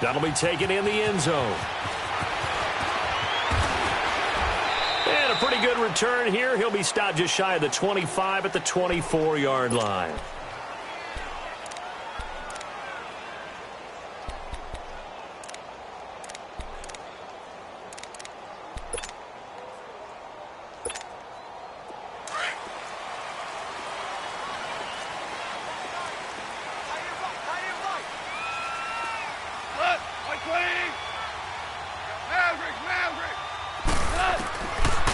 That'll be taken in the end zone. And a pretty good return here. He'll be stopped just shy of the 25 at the 24-yard line.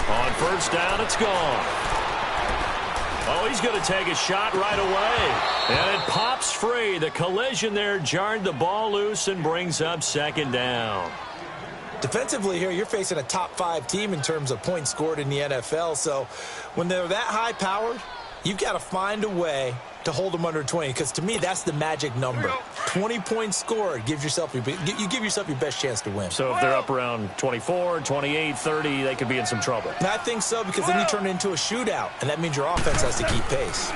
On first down, it's gone. Oh, he's going to take a shot right away. And it pops free. The collision there jarred the ball loose and brings up second down. Defensively here, you're facing a top-5 team in terms of points scored in the NFL. So when they're that high-powered, you've got to find a way to hold them under 20, because to me, that's the magic number. 20 points scored, you give yourself your best chance to win. So if they're up around 24, 28, 30, they could be in some trouble. And I think so, because then you turn it into a shootout, and that means your offense has to keep pace.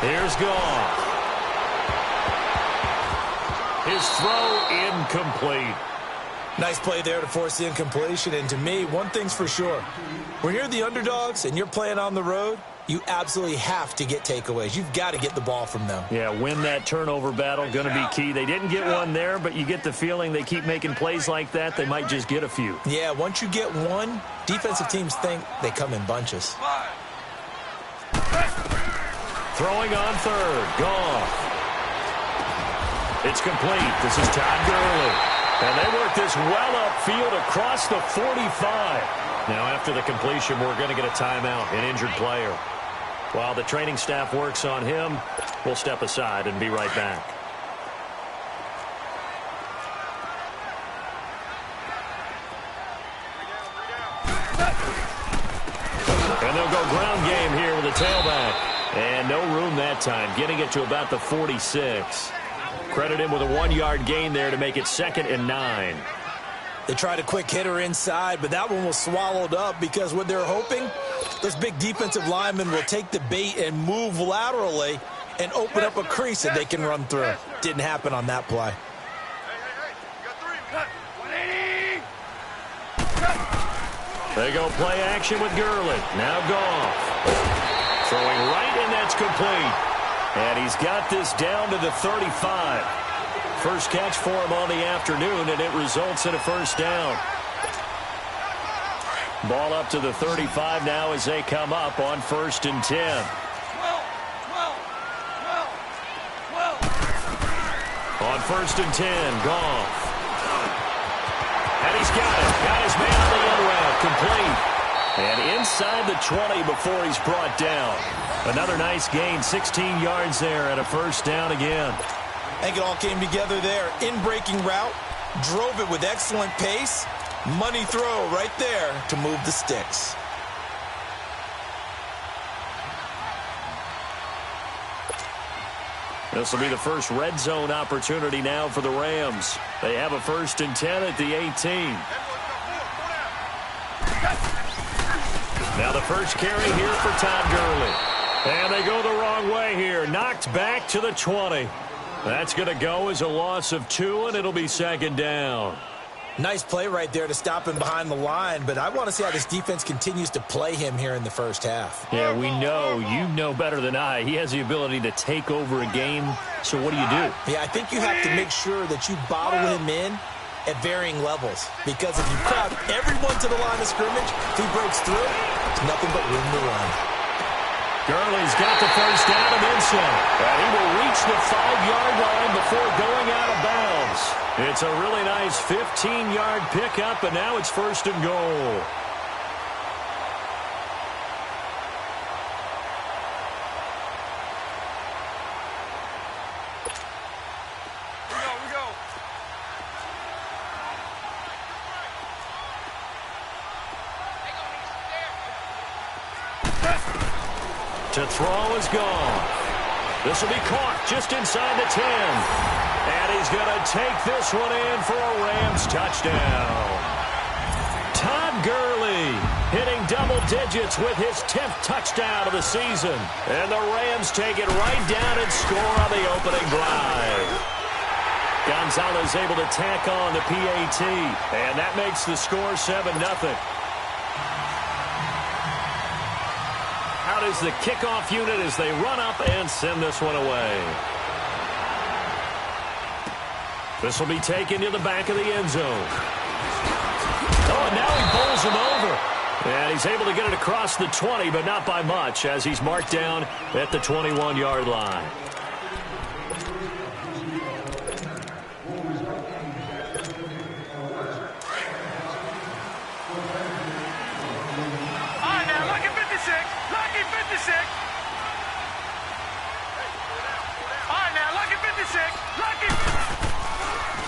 Here's Goff. His throw incomplete. Nice play there to force the incompletion, and to me, one thing's for sure. When you're the underdogs and you're playing on the road, you absolutely have to get takeaways. You've got to get the ball from them. Yeah, win that turnover battle, going to be key. They didn't get one there, but you get the feeling they keep making plays like that, they might just get a few. Yeah, once you get one, defensive teams think they come in bunches. Throwing on third, Goff. It's complete. This is Todd Gurley. And they work this well upfield across the 45. Now, after the completion, we're going to get a timeout, an injured player. While the training staff works on him, we'll step aside and be right back. And they'll go ground game here with a tailback. And no room that time, getting it to about the 46. Credit him with a 1-yard gain there to make it 2nd and 9. They tried a quick hitter inside, but that one was swallowed up because what they're hoping, those big defensive linemen will take the bait and move laterally and open up a crease that they can run through. Didn't happen on that play. They go play action with Gurley. Now Goff. Throwing right, and that's complete. And he's got this down to the 35. First catch for him on the afternoon, and it results in a first down. Ball up to the 35 now as they come up on 1st and 10. On 1st and 10, Goff. And he's got it. Got his man on the end route. Complete. And inside the 20 before he's brought down. Another nice gain, 16 yards there and a first down again. I think it all came together there. In-breaking route, drove it with excellent pace. Money throw right there to move the sticks. This will be the first red zone opportunity now for the Rams. They have a 1st and 10 at the 18. Now the first carry here for Todd Gurley. And they go the wrong way here. Knocked back to the 20. That's going to go as a loss of 2, and it'll be 2nd down. Nice play right there to stop him behind the line, but I want to see how this defense continues to play him here in the first half. Yeah, we know. You know better than I. He has the ability to take over a game, so what do you do? Yeah, I think you have to make sure that you bottle him in at varying levels, because if you crowd everyone to the line of scrimmage, if he breaks through, it's nothing but room to run. Gurley's got the first down and then some. And he will reach the 5-yard line before going out of bounds. It's a really nice 15-yard pickup, and now it's 1st and goal. We go. To throw is gone. This will be caught just inside the 10. And he's going to take this one in for a Rams touchdown. Todd Gurley hitting double digits with his 10th touchdown of the season. And the Rams take it right down and score on the opening drive. Gonzalez able to tack on the PAT, and that makes the score 7-0. Out is the kickoff unit as they run up and send this one away. This will be taken to the back of the end zone. Oh, and now he bowls him over. And he's able to get it across the 20, but not by much, as he's marked down at the 21-yard line.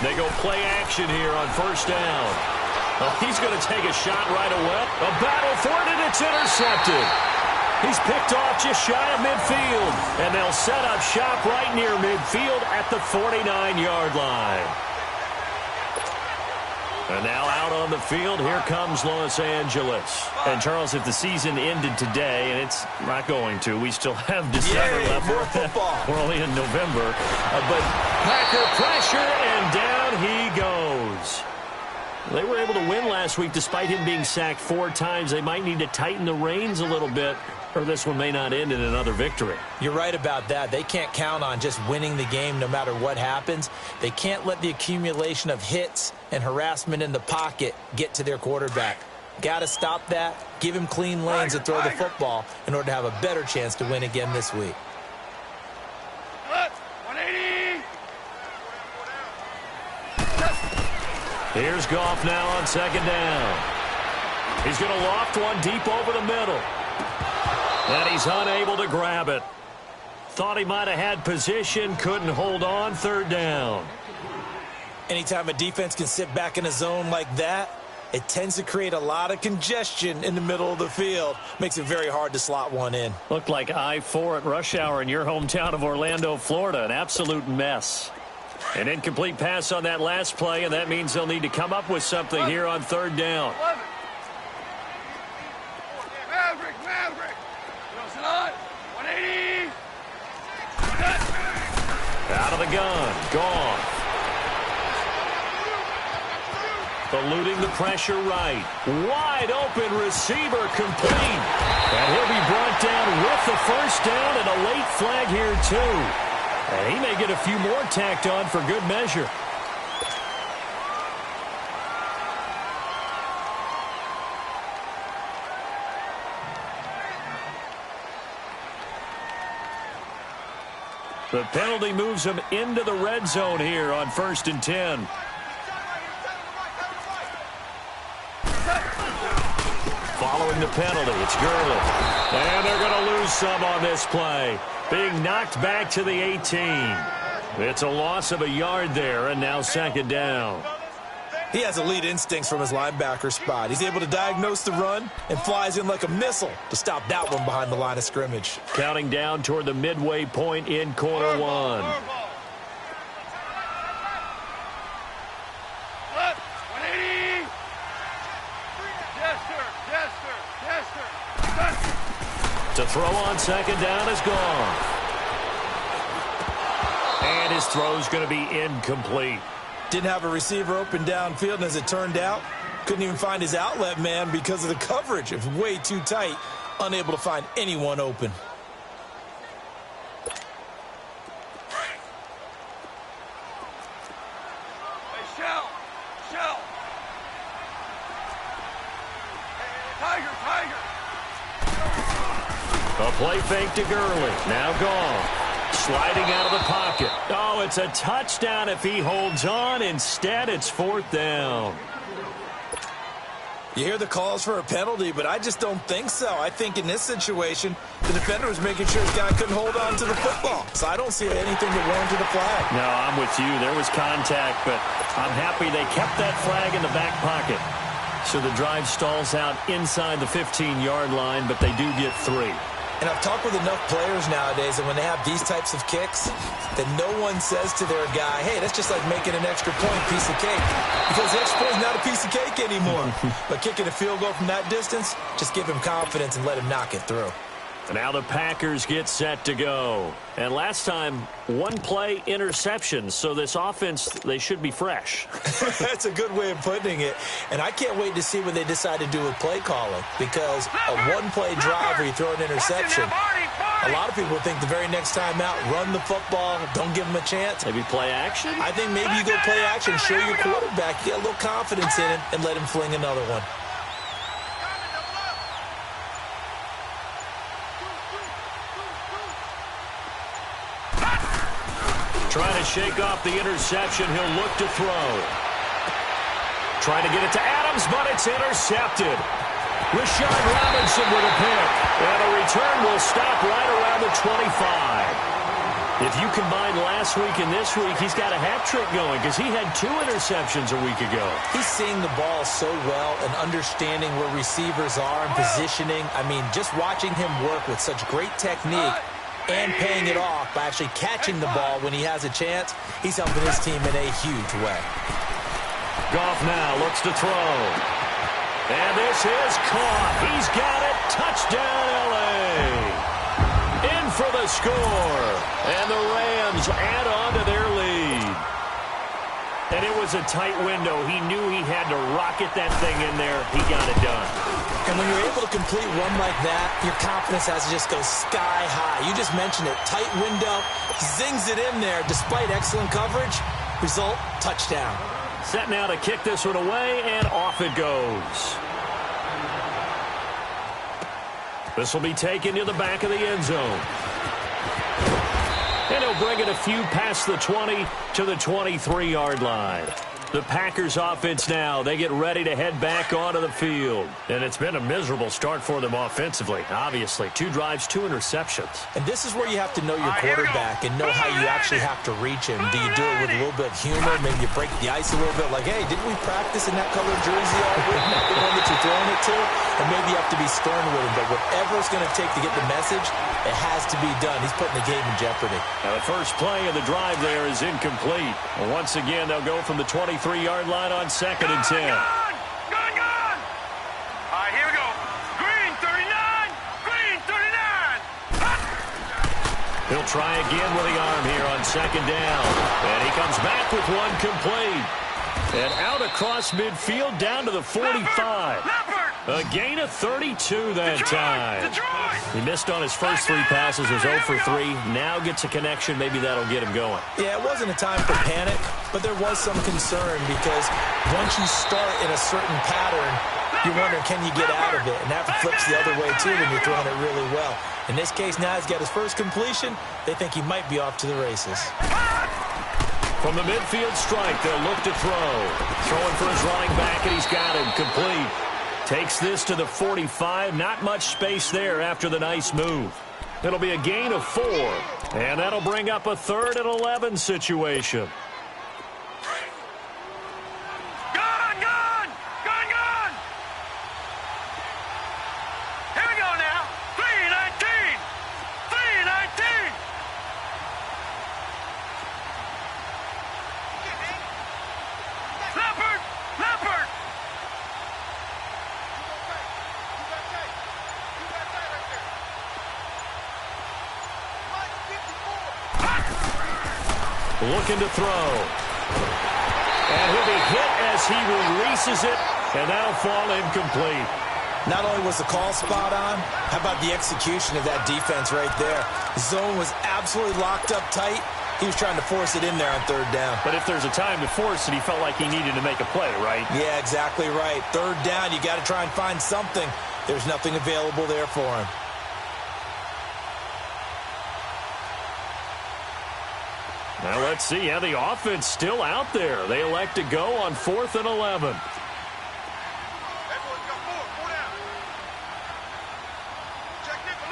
They go play action here on first down. Oh, he's going to take a shot right away. A battle for it, and it's intercepted. He's picked off just shy of midfield, and they'll set up shop right near midfield at the 49-yard line. And now out on the field, here comes Los Angeles. And, Charles, if the season ended today, and it's not going to, we still have December left. More football. We're only in November. But Packer pressure, and down he goes. They were able to win last week despite him being sacked 4 times. They might need to tighten the reins a little bit, or this one may not end in another victory. You're right about that. They can't count on just winning the game no matter what happens. They can't let the accumulation of hits and harassment in the pocket get to their quarterback. Got to stop that, give him clean lanes to throw the football in order to have a better chance to win again this week. 180. Here's Goff now on second down. He's going to loft one deep over the middle. And he's unable to grab it. Thought he might have had position, couldn't hold on, third down. Anytime a defense can sit back in a zone like that, it tends to create a lot of congestion in the middle of the field. Makes it very hard to slot one in. looked like I-4 at rush hour in your hometown of Orlando, Florida. An absolute mess. An incomplete pass on that last play, and that means they'll need to come up with something here on third down. Maverick. 180. Out of the gun. Gone. Eluding the pressure right. Wide open receiver complete. And he'll be brought down with the first down and a late flag here too. And he may get a few more tacked on for good measure. The penalty moves him into the red zone here on 1st and 10. Following the penalty, it's Gurley. And they're going to lose some on this play. Being knocked back to the 18. It's a loss of a yard there, and now second down. He has elite instincts from his linebacker spot. He's able to diagnose the run and flies in like a missile to stop that one behind the line of scrimmage. Counting down toward the midway point in quarter one. 180. To throw on second down is gone. And his throw's going to be incomplete. Didn't have a receiver open downfield, and as it turned out, couldn't even find his outlet man because of the coverage. It was way too tight, unable to find anyone open. Hey, Shell. Tiger. A play fake to Gurley. Now gone. Sliding out of the pocket. Oh, it's a touchdown if he holds on. Instead, it's fourth down. You hear the calls for a penalty, but I just don't think so. I think in this situation, the defender was making sure his guy couldn't hold on to the football. So I don't see anything that warranted a flag. No, I'm with you. There was contact, but I'm happy they kept that flag in the back pocket. So the drive stalls out inside the 15-yard line, but they do get 3. And I've talked with enough players nowadays, and when they have these types of kicks, that no one says to their guy, hey, that's just like making an extra point, piece of cake. Because the extra point is not a piece of cake anymore. But kicking a field goal from that distance, just give him confidence and let him knock it through. Now the Packers get set to go. And last time, one play interception. So this offense, they should be fresh. That's a good way of putting it. And I can't wait to see what they decide to do with play calling. Because a one-play drive where you throw an interception, a lot of people think the very next time out, run the football, don't give them a chance. Maybe play action? I think maybe you go play action, show your quarterback, get a little confidence in him, and let him fling another one. Trying to shake off the interception. He'll look to throw. Trying to get it to Adams, but it's intercepted. Rashad Robinson with a pick. And the return will stop right around the 25. If you combine last week and this week, he's got a hat trick going because he had 2 interceptions a week ago. He's seeing the ball so well and understanding where receivers are and positioning. I mean, just watching him work with such great technique and paying it off by actually catching the ball when he has a chance, he's helping his team in a huge way. Goff now looks to throw. And this is caught. He's got it. Touchdown, L.A. In for the score. And the Rams add on to their lead. And it was a tight window. He knew he had to rocket that thing in there. He got it done. And when you're able to complete one like that, your confidence has to just go sky high. You just mentioned it. Tight window. Zings it in there despite excellent coverage. Result, touchdown. Set now to kick this one away, and off it goes. This will be taken to the back of the end zone. And he'll bring it a few past the 20 to the 23-yard line. The Packers offense now, they get ready to head back onto the field. And it's been a miserable start for them offensively, obviously. 2 drives, 2 interceptions. And this is where you have to know your quarterback and know how you actually have to reach him. Do you do it with a little bit of humor? Maybe you break the ice a little bit like, hey, didn't we practice in that colored jersey all week? The one that you're throwing it to? And maybe you have to be stern with him. But whatever it's going to take to get the message, it has to be done. He's putting the game in jeopardy. Now the first play of the drive there is incomplete. And once again, they'll go from the 23-yard line on 2nd and 10. Gone! All right, here we go. Green 39! Green 39! He'll try again with the arm here on 2nd down. And he comes back with one complete. And out across midfield down to the 45. A gain of 32 that time. He missed on his first 3 passes, was 0 for 3. Now gets a connection. Maybe that'll get him going. Yeah, it wasn't a time for panic, but there was some concern because once you start in a certain pattern, you wonder, can you get out of it? And that flips the other way, too, when you're throwing it really well. In this case, now he's got his first completion. They think he might be off to the races. From the midfield strike, they'll look to throw. Throwing for his running back, and he's got him complete. Takes this to the 45. Not much space there after the nice move. It'll be a gain of 4. And that'll bring up a 3rd and 11 situation. Gone! Here we go now. 3:19! 3:19! Leopard! Looking to throw. And he'll be hit as he releases it, and that'll fall incomplete. Not only was the call spot on, how about the execution of that defense right there? The zone was absolutely locked up tight. He was trying to force it in there on 3rd down. But if there's a time to force it, he felt like he needed to make a play, right? Yeah, exactly right. 3rd down, you got to try and find something. There's nothing available there for him. Now let's see how the offense still out there. They elect to go on 4th and 11. Everyone's got 4 down. Check nickel.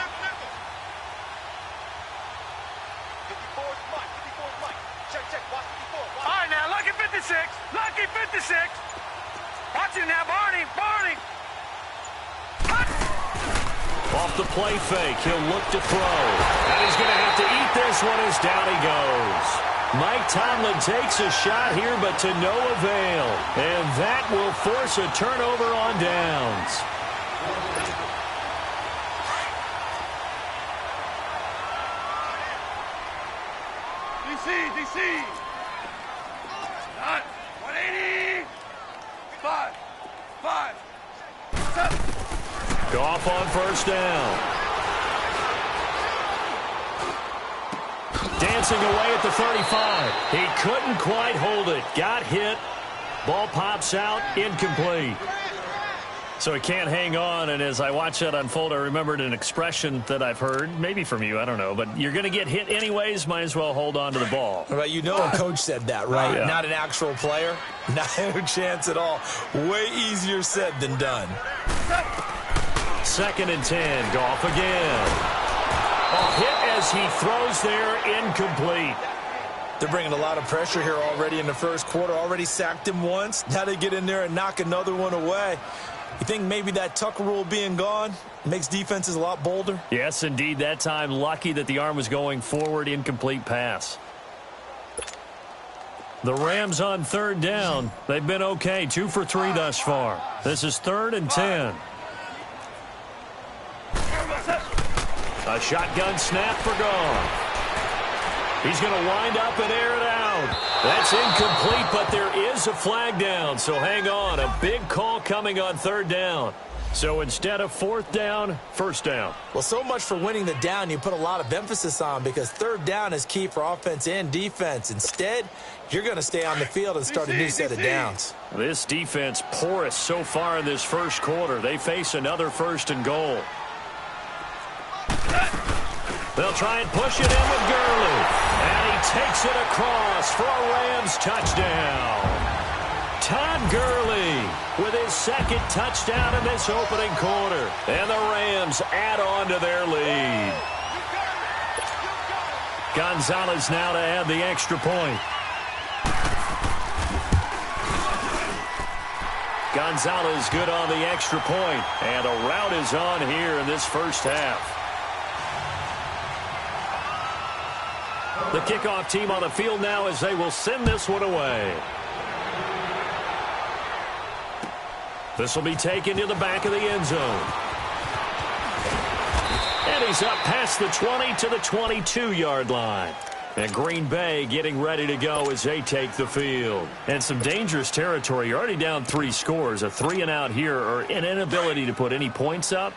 54 is Mike. Check. Watch 54. All right, now, lucky 56. Watch it now, Barney. Off the play fake, he'll look to throw. And he's going to have to eat this one as down he goes. Mike Tomlin takes a shot here, but to no avail. And that will force a turnover on downs. DC. Not 180. 5. 7. Goff on first down. Dancing away at the 35. He couldn't quite hold it. Got hit. Ball pops out. Incomplete. So he can't hang on, and as I watch that unfold, I remembered an expression that I've heard, maybe from you, I don't know, but you're going to get hit anyways, might as well hold on to the ball. Right, you know a coach said that, right? Yeah. Not an actual player. Not a chance at all. Way easier said than done. 2nd and 10, Goff again. A hit as he throws there, incomplete. They're bringing a lot of pressure here already in the first quarter. Already sacked him once. Now they get in there and knock another one away. You think maybe that Tucker rule being gone makes defenses a lot bolder? Yes, indeed. That time, lucky that the arm was going forward, incomplete pass. The Rams on 3rd down. They've been okay, 2 for 3 thus far. This is 3rd and 10. A shotgun snap for Goff. He's going to wind up and air it out. That's incomplete, but there is a flag down, so hang on. A big call coming on 3rd down. So instead of 4th down, 1st down. Well, so much for winning the down you put a lot of emphasis on, because 3rd down is key for offense and defense. Instead, you're going to stay on the field and start a new set of downs. This defense porous so far in this first quarter. They face another 1st and goal. They'll try and push it in with Gurley. And he takes it across for a Rams touchdown. Todd Gurley with his 2nd touchdown in this opening quarter. And the Rams add on to their lead. Gonzalez now to add the extra point. Gonzalez good on the extra point. And a rout is on here in this first half. The kickoff team on the field now as they will send this one away. This will be taken to the back of the end zone. And he's up past the 20 to the 22-yard line. And Green Bay getting ready to go as they take the field. And some dangerous territory. You're already down 3 scores. A 3-and-out here, or an inability to put any points up.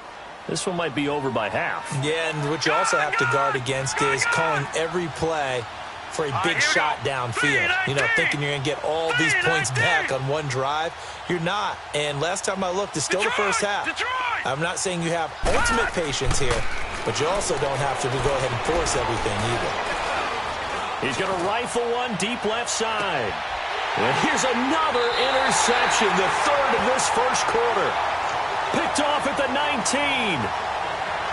This one might be over by half. Yeah, and what you also have to guard against is calling every play for a big shot downfield. You know, thinking you're going to get all these points back on one drive. You're not. And last time I looked, it's still the first half. I'm not saying you have ultimate patience here, but you also don't have to go ahead and force everything either. He's going to rifle one deep left side. And here's another interception, the 3rd of this first quarter. Picked off at the 19.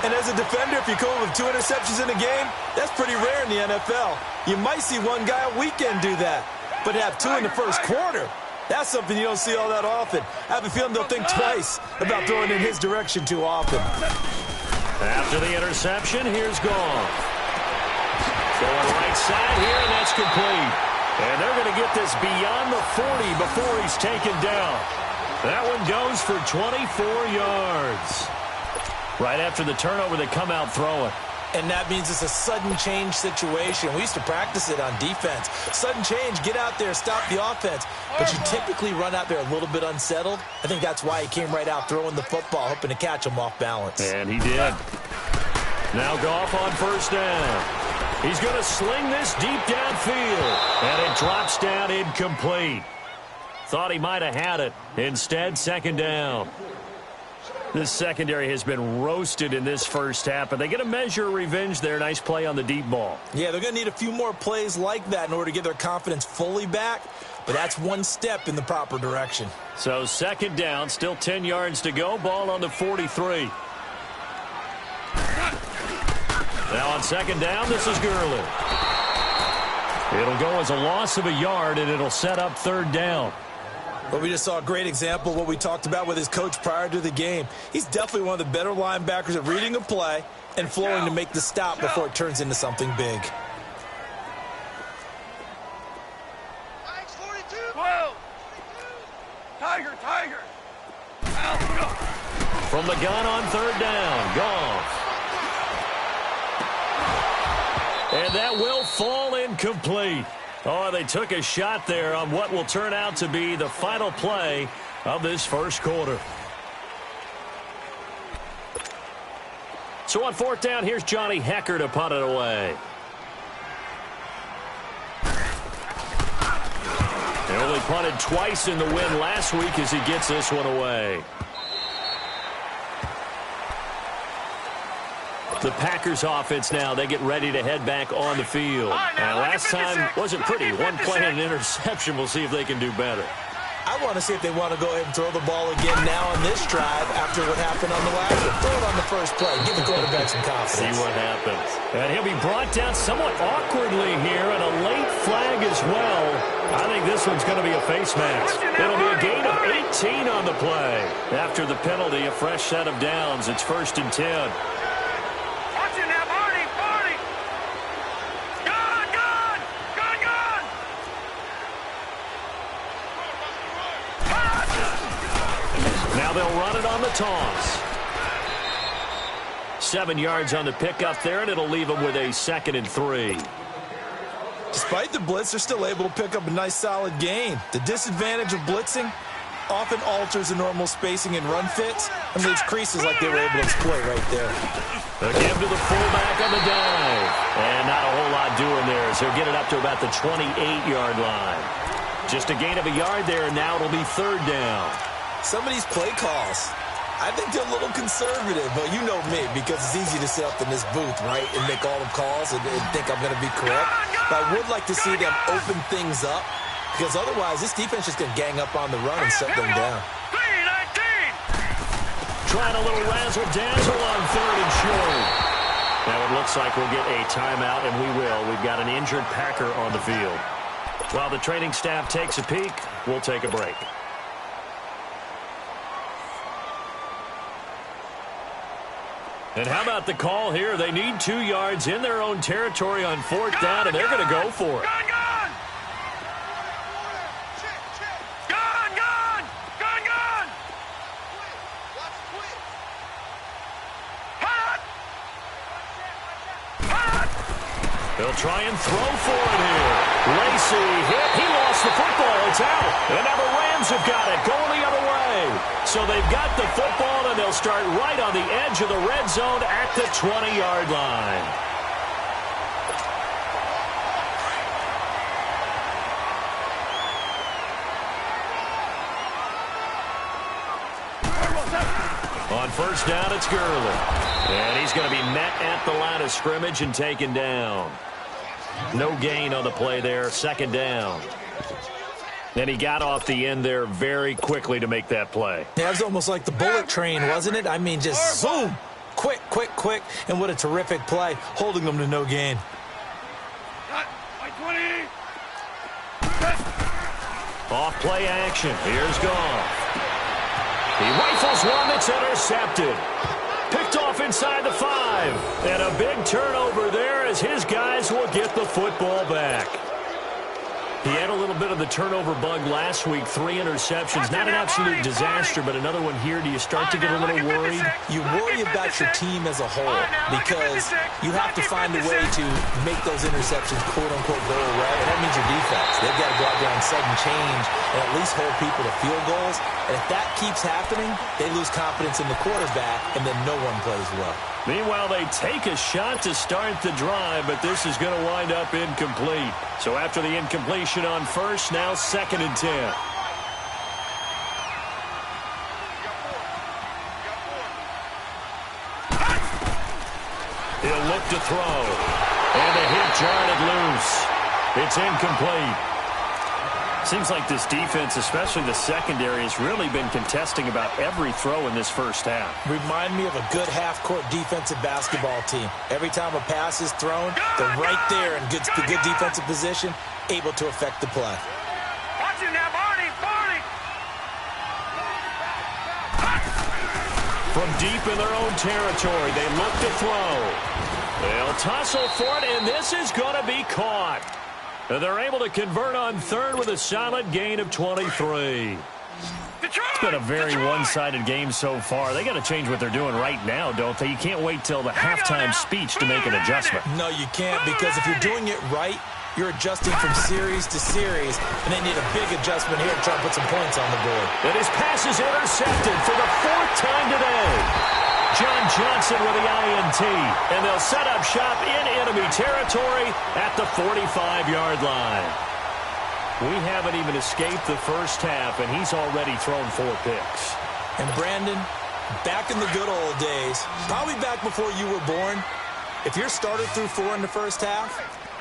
And as a defender, if you come up with 2 interceptions in a game, that's pretty rare in the NFL. You might see one guy a weekend do that, but have 2 in the first quarter, that's something you don't see all that often. I have a feeling they'll think twice about throwing in his direction too often. After the interception, here's Goff. Going right side here, and that's complete. And they're going to get this beyond the 40 before he's taken down. That one goes for 24 yards. Right after the turnover, they come out throwing. And that means it's a sudden change situation. We used to practice it on defense. Sudden change, get out there, stop the offense. But you typically run out there a little bit unsettled. I think that's why he came right out throwing the football, hoping to catch him off balance. And he did. Now Goff on first down. He's going to sling this deep downfield. And it drops down incomplete. Thought he might have had it. Instead, 2nd down. This secondary has been roasted in this first half, but they get a measure of revenge there. Nice play on the deep ball. Yeah, they're going to need a few more plays like that in order to get their confidence fully back, but that's one step in the proper direction. So 2nd down, still 10 yards to go. Ball on the 43. Now on 2nd down, this is Gurley. It'll go as a loss of a yard, and it'll set up 3rd down. But we just saw a great example of what we talked about with his coach prior to the game. He's definitely one of the better linebackers at reading a play and flowing to make the stop before it turns into something big. 12. Tiger. From the gun on 3rd down, Goff. And And that will fall incomplete. Oh, they took a shot there on what will turn out to be the final play of this first quarter. So on fourth down, here's Johnny Hecker to punt it away. They only punted twice in the win last week as he gets this one away. The Packers offense now, they get ready to head back on the field. Last time wasn't pretty. One play and an interception. We'll see if they can do better. I want to see if they want to go ahead and throw the ball again now on this drive after what happened on the last one. Throw it on the first play. Give the quarterback some confidence. See what happens. And he'll be brought down somewhat awkwardly here, and a late flag as well. I think this one's going to be a face mask. It'll be a gain of 18 on the play. After the penalty, a fresh set of downs. It's 1st and 10. Now they'll run it on the toss. 7 yards on the pickup there, and it'll leave them with a 2nd and 3. Despite the blitz, they're still able to pick up a nice, solid gain. The disadvantage of blitzing often alters the normal spacing and run fits and leaves creases like they were able to exploit right there. Again to the fullback on the dive. And not a whole lot doing there as they'll get it up to about the 28-yard line. Just a gain of a yard there, and now it'll be 3rd down. Some of these play calls, I think they're a little conservative, but you know me, because it's easy to sit up in this booth, right, and make all the calls and think I'm going to be correct. But I would like to see them open things up, because otherwise this defense is going to gang up on the run and shut them down. Trying a little razzle-dazzle on 3rd and short. Now it looks like we'll get a timeout, and we will. We've got an injured Packer on the field. While the training staff takes a peek, we'll take a break. And how about the call here? They need 2 yards in their own territory on 4th down, and they're going to go for it. They'll try and throw for it here. Lacey hit. He lost the football. It's out. And now the Rams have got it. Going the other way. So they've got the football, and they'll start right on the edge of the red zone at the 20-yard line. On 1st down, it's Gurley. And he's going to be met at the line of scrimmage and taken down. No gain on the play there, 2nd down. And he got off the end there very quickly to make that play. Yeah, it was almost like the bullet train, wasn't it? I mean, just zoom. Quick, quick, quick. And what a terrific play, holding them to no gain. Off play action. Here's Goff. He rifles one that's intercepted. Picked off inside the 5. And a big turnover there as his guys will get the football back. He had a little bit of the turnover bug last week. 3 interceptions. Not an absolute disaster, but another one here. Do you start to get a little worried? You worry about your team as a whole because you have to find a way to make those interceptions, quote-unquote, go away. And that means your defense. They've got to go out there and sudden change and at least hold people to field goals. And if that keeps happening, they lose confidence in the quarterback, and then no one plays well. Meanwhile, they take a shot to start the drive, but this is going to wind up incomplete. So after the incompletion on 1st, now 2nd and 10. He'll look to throw. And the hit jarred it loose. It's incomplete. Seems like this defense, especially the secondary, has really been contesting about every throw in this first half. Remind me of a good half-court defensive basketball team. Every time a pass is thrown, they're right there in good defensive position, able to affect the play. Watch it now, Barney! From deep in their own territory, they look to throw. They'll tussle for it, and this is going to be caught. And they're able to convert on 3rd with a solid gain of 23. It's been a very one-sided game so far. They got to change what they're doing right now, don't they? You can't wait till the halftime speech to make an adjustment. No, you can't, because if you're doing it right, you're adjusting from series to series, and they need a big adjustment here to try to put some points on the board. And his pass is intercepted for the 4th time today. John Johnson with the INT, and they'll set up shop in enemy territory at the 45-yard line. We haven't even escaped the first half, and he's already thrown 4 picks. And Brandon, back in the good old days, probably back before you were born, if your starter threw 4 in the first half,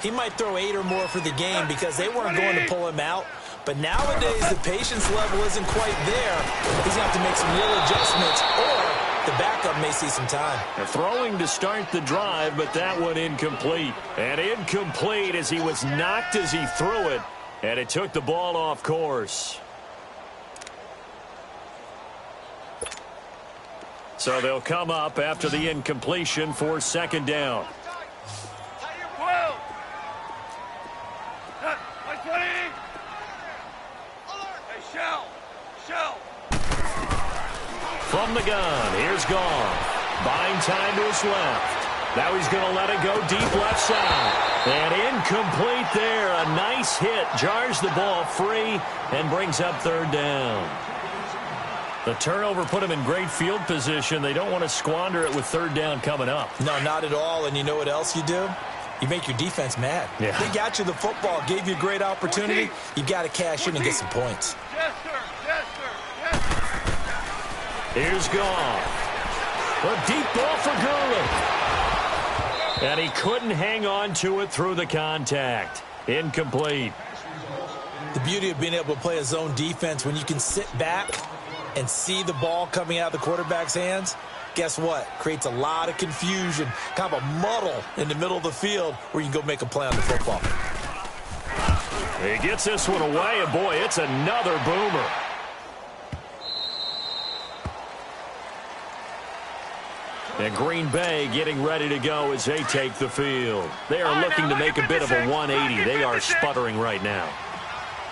he might throw 8 or more for the game because they weren't going to pull him out. But nowadays, the patience level isn't quite there. He's going to have to make some real adjustments, or the backup may see some time. They're throwing to start the drive, but that one incomplete. And incomplete as he was knocked as he threw it. And it took the ball off course. So they'll come up after the incompletion for 2nd down. From the gun, here's Goff. Buying time to his left. Now he's going to let it go deep left side. And incomplete there. A nice hit. Jars the ball free and brings up 3rd down. The turnover put him in great field position. They don't want to squander it with 3rd down coming up. No, not at all. And you know what else you do? You make your defense mad. Yeah. They got you the football, gave you a great opportunity. You got to cash in and get some points. Yes, sir. Yes, sir. Yes, sir. Here's Goff. A deep ball for Gurley. And he couldn't hang on to it through the contact. Incomplete. The beauty of being able to play a zone defense, when you can sit back and see the ball coming out of the quarterback's hands, guess what? Creates a lot of confusion, kind of a muddle in the middle of the field where you can go make a play on the football. He gets this one away, and boy, it's another boomer. And Green Bay getting ready to go as they take the field. They are looking to make a bit of a 180. They are sputtering right now.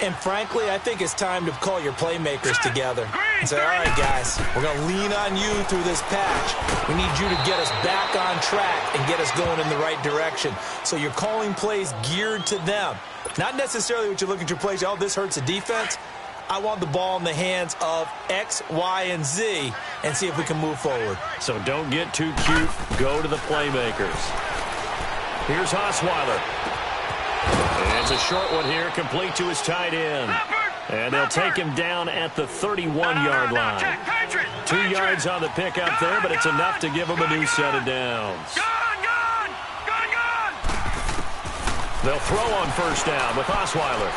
And frankly, I think it's time to call your playmakers together and say, all right, guys, we're going to lean on you through this patch. We need you to get us back on track and get us going in the right direction. So you're calling plays geared to them. Not necessarily what you look at your plays, oh, this hurts the defense. I want the ball in the hands of X, Y, and Z and see if we can move forward. So don't get too cute. Go to the playmakers. Here's Osweiler. And it's a short one here, complete to his tight end. And they'll take him down at the 31-yard line. 2 yards on the pickup there, but it's enough to give him a new set of downs. They'll throw on 1st down with Osweiler.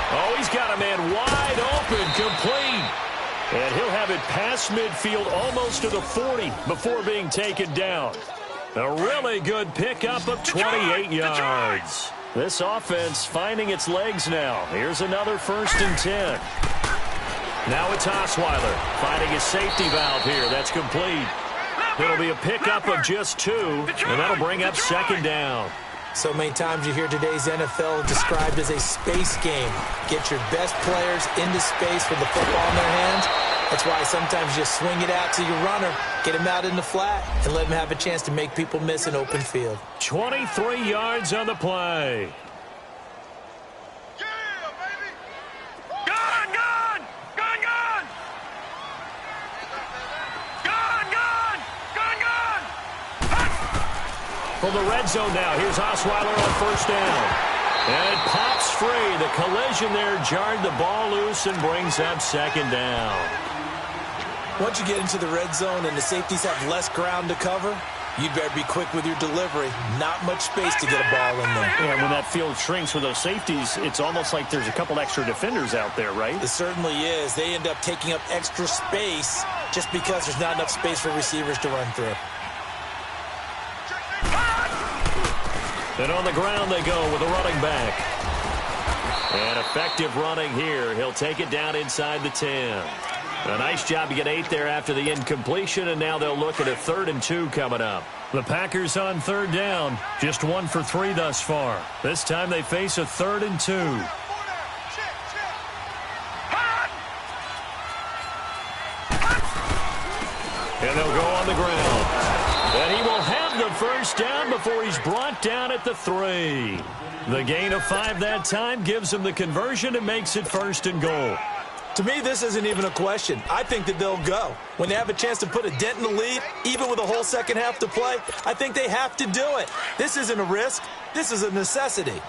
Oh, he's got a man wide open, complete. And he'll have it past midfield almost to the 40 before being taken down. A really good pickup of 28 yards. This offense finding its legs now. Here's another 1st and 10. Now it's Osweiler finding his safety valve here. That's complete. It'll be a pickup of just 2, and that'll bring up 2nd down. So many times you hear today's NFL described as a space game. Get your best players into space with the football in their hands. That's why sometimes you swing it out to your runner, get him out in the flat, and let him have a chance to make people miss an open field. 23 yards on the play. Yeah, baby. Gun, gun, gun, gun. Gun, gun, gun, gun. From the red zone now, here's Osweiler on 1st down. And it pops free. The collision there jarred the ball loose and brings up 2nd down. Once you get into the red zone and the safeties have less ground to cover, you'd better be quick with your delivery. Not much space to get a ball in there. And when that field shrinks with those safeties, it's almost like there's a couple extra defenders out there, right? It certainly is. They end up taking up extra space just because there's not enough space for receivers to run through. And on the ground they go with a running back. And effective running here. He'll take it down inside the 10. A nice job to get 8 there after the incompletion, and now they'll look at a 3rd and 2 coming up. The Packers on 3rd down. Just 1 for 3 thus far. This time they face a 3rd and 2. And they'll go on the ground. And he will have the first down before he's brought down at the 3. The gain of 5 that time gives him the conversion and makes it 1st and goal. To me, this isn't even a question. I think that they'll go. When they have a chance to put a dent in the lead, even with a whole second half to play, I think they have to do it. This isn't a risk. This is a necessity.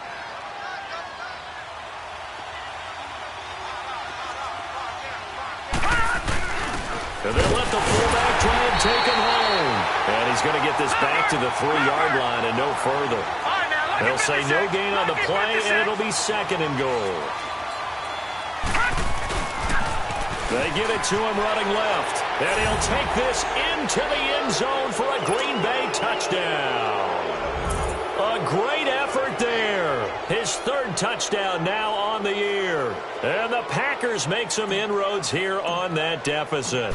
And they'll let the fullback try and take him home. And he's going to get this back to the 3-yard line and no further. They'll say no gain on the play, and it'll be 2nd and goal. They give it to him running left. And he'll take this into the end zone for a Green Bay touchdown. A great effort there. His 3rd touchdown now on the year. And the Packers make some inroads here on that deficit.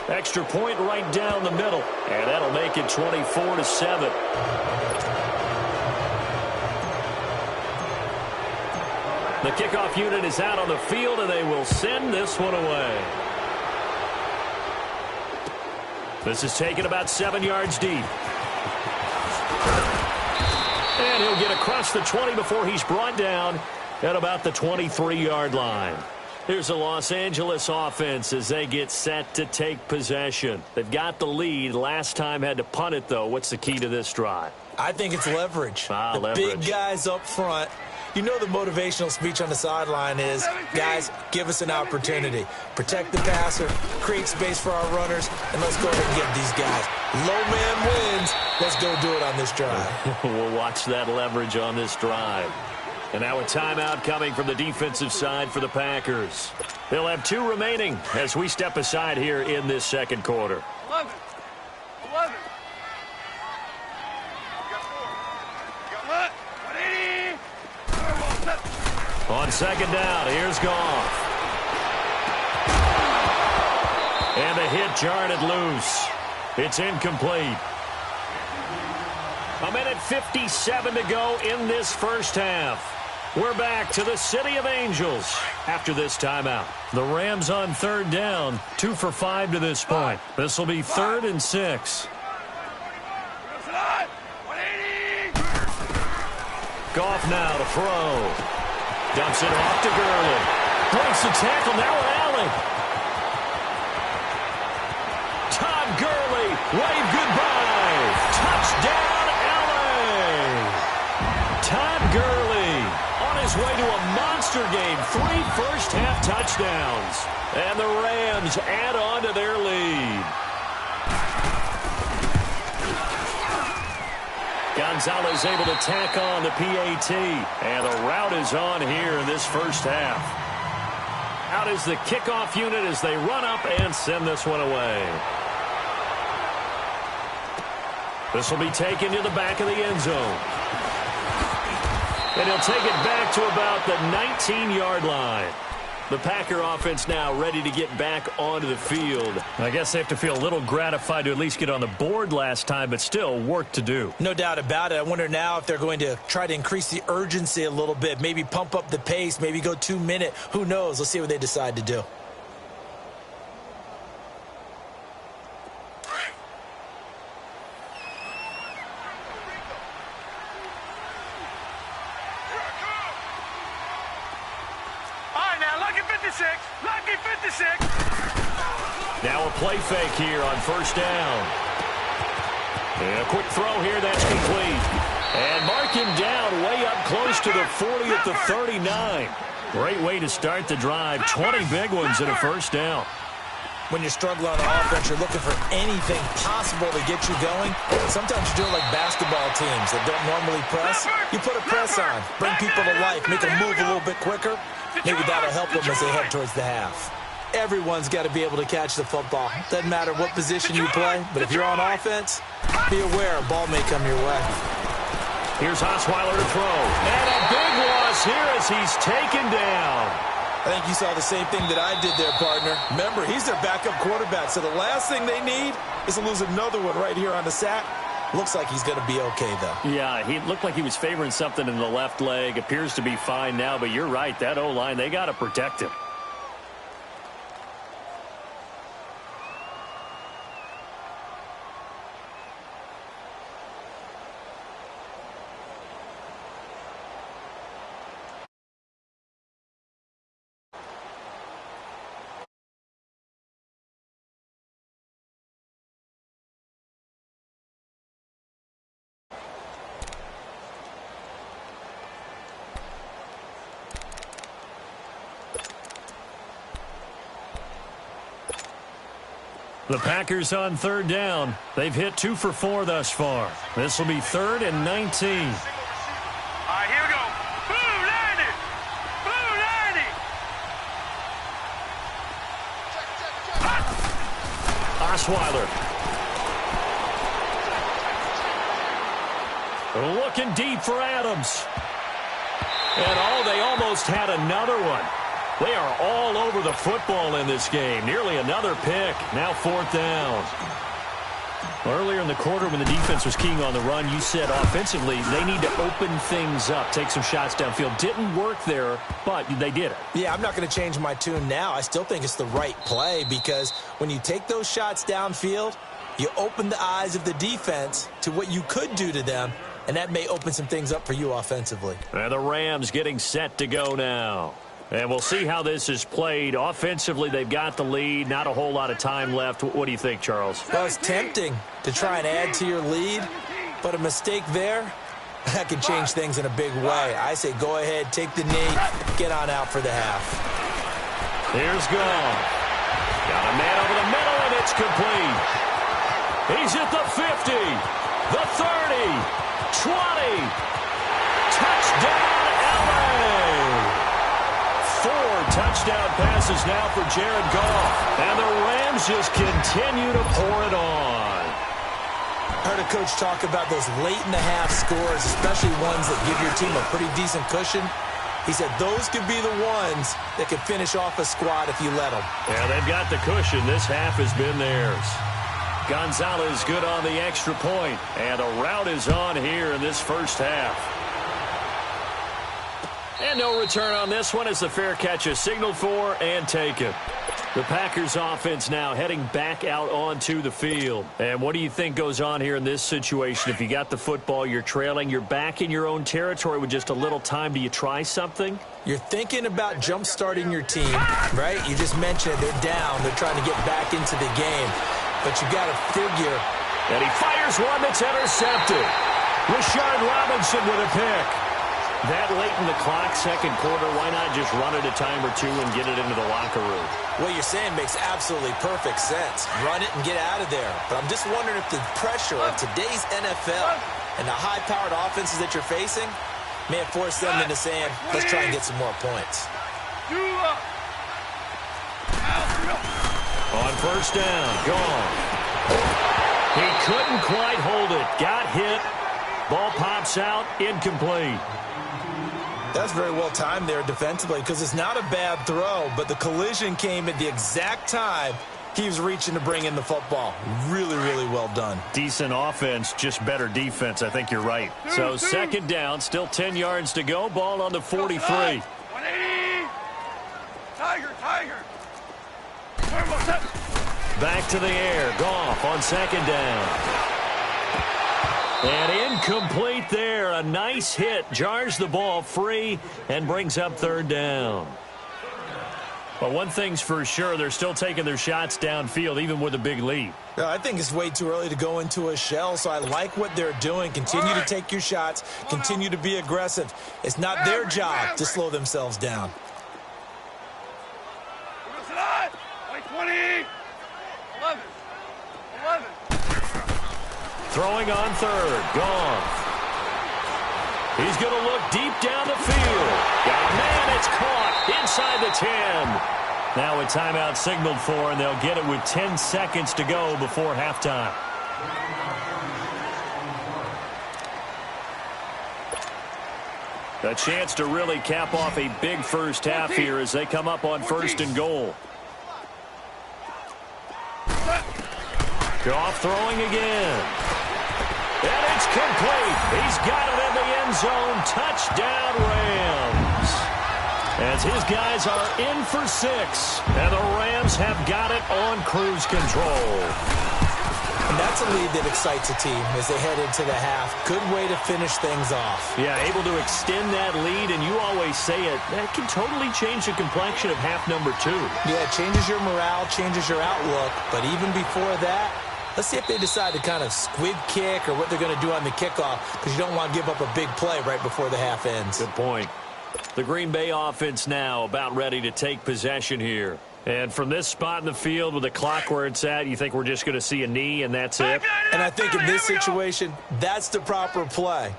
Extra point right down the middle. And that'll make it 24-7. The kickoff unit is out on the field, and they will send this one away. This is taken about 7 yards deep. And he'll get across the 20 before he's brought down at about the 23-yard line. Here's the Los Angeles offense as they get set to take possession. They've got the lead. Last time had to punt it, though. What's the key to this drive? I think it's leverage. Leverage. Big guys up front. You know the motivational speech on the sideline is, guys, give us an opportunity. Protect the passer, create space for our runners, and let's go ahead and get these guys. Low man wins. Let's go do it on this drive. We'll watch that leverage on this drive. And now a timeout coming from the defensive side for the Packers. They'll have 2 remaining as we step aside here in this 2nd quarter. 11. On 2nd down, here's Goff. And the hit jarred it loose. It's incomplete. 1:57 to go in this first half. We're back to the City of Angels after this timeout. The Rams on 3rd down, 2 for 5 to this point. This will be 3rd and 6. Goff now to throw. Dumps it off to Gurley. Breaks the tackle, now Allen. Todd Gurley, wave goodbye. Touchdown, Allen. Todd Gurley on his way to a monster game. 3 first-half touchdowns. And the Rams add on to their lead. Gonzalez able to tack on the PAT. And the route is on here in this first half. Out is the kickoff unit as they run up and send this one away. This will be taken to the back of the end zone. And he'll take it back to about the 19-yard line. The Packer offense now ready to get back onto the field. I guess they have to feel a little gratified to at least get on the board last time, but still work to do. No doubt about it. I wonder now if they're going to try to increase the urgency a little bit, maybe pump up the pace, maybe go 2-minute. Who knows? Let's see what they decide to do. Lucky 56. Now a play fake here on 1st down. And a quick throw here, that's complete. And mark him down way up close to the 40 at the 39. Great way to start the drive. 20 big ones and a 1st down. When you're struggling on offense, you're looking for anything possible to get you going. Sometimes you do it like basketball teams that don't normally press. You put a press on, bring people to life, make them move a little bit quicker. Maybe that'll help them as they head towards the half. Everyone's got to be able to catch the football. Doesn't matter what position you play, but if you're on offense, be aware a ball may come your way. Here's Osweiler to throw. And a big loss here as he's taken down. I think you saw the same thing that I did there, partner. Remember, he's their backup quarterback, so the last thing they need is to lose another one right here on the sack. Looks like he's going to be okay, though. Yeah, he looked like he was favoring something in the left leg. Appears to be fine now, but you're right. That O-line, they got to protect him. The Packers on third down. They've hit 2 for 4 thus far. This will be 3rd and 19. All right, here we go. Blue 90. Blue 90. Osweiler. Looking deep for Adams. And they almost had another one. They are all over the football in this game. Nearly another pick. Now 4th down. Earlier in the quarter when the defense was keying on the run, you said offensively they need to open things up, take some shots downfield. Didn't work there, but they did it. Yeah, I'm not going to change my tune now. I still think it's the right play because when you take those shots downfield, you open the eyes of the defense to what you could do to them, and that may open some things up for you offensively. And the Rams getting set to go now. And we'll see how this is played. Offensively, they've got the lead. Not a whole lot of time left. What do you think, Charles? Well, it's tempting to try and add to your lead, but a mistake there, that can change things in a big way. I say go ahead, take the knee, get on out for the half. Here's Gone. Got a man over the middle, and it's complete. He's at the 50, the 30, 20. Touchdown, LA! 4 touchdown passes now for Jared Goff. And the Rams just continue to pour it on. I heard a coach talk about those late-in-the-half scores, especially ones that give your team a pretty decent cushion. He said those could be the ones that could finish off a squad if you let them. Yeah, they've got the cushion. This half has been theirs. Gonzalez good on the extra point. And the route is on here in this first half. And no return on this one as the fair catch is signaled for and taken. The Packers offense now heading back out onto the field. And what do you think goes on here in this situation? If you got the football, you're trailing, you're back in your own territory with just a little time. Do you try something? You're thinking about jump-starting your team, right? You just mentioned they're down. They're trying to get back into the game. But you got to figure. And he fires one that's intercepted. Rashard Robinson with a pick. That late in the clock, second quarter, why not just run it a time or two and get it into the locker room? What you're saying makes absolutely perfect sense. Run it and get out of there. But I'm just wondering if the pressure of today's NFL and the high-powered offenses that you're facing may have forced them into saying, let's try and get some more points. On first down, Gone. He couldn't quite hold it. Got hit. Ball pops out, incomplete. That's very well timed there defensively because it's not a bad throw, but the collision came at the exact time he was reaching to bring in the football. Really, really well done. Decent offense, just better defense. I think you're right. So second down, still 10 yards to go. Ball on the 43. 180. Tiger. Back to the air. Goff on second down. And incomplete there. A nice hit. Jars the ball free and brings up third down. But one thing's for sure, they're still taking their shots downfield, even with a big lead. I think it's way too early to go into a shell, so I like what they're doing. Continue to take your shots. Continue to be aggressive. It's not their job to slow themselves down. 20. 11. Throwing on third. Gone. He's going to look deep down the field. Got a man. It's caught inside the 10. Now a timeout signaled for, and they'll get it with 10 seconds to go before halftime. A chance to really cap off a big first half here as they come up on first and goal. Goff throwing again. And it's complete. He's got it in the end zone. Touchdown, Rams. As his guys are in for 6. And the Rams have got it on cruise control. And that's a lead that excites a team as they head into the half. Good way to finish things off. Yeah, able to extend that lead, and you always say it, that can totally change the complexion of half number 2. Yeah, it changes your morale, changes your outlook. But even before that, let's see if they decide to kind of squib kick or what they're going to do on the kickoff, because you don't want to give up a big play right before the half ends. Good point. The Green Bay offense now about ready to take possession here. And from this spot in the field with the clock where it's at, you think we're just going to see a knee and that's it? And I think in this situation, that's the proper play.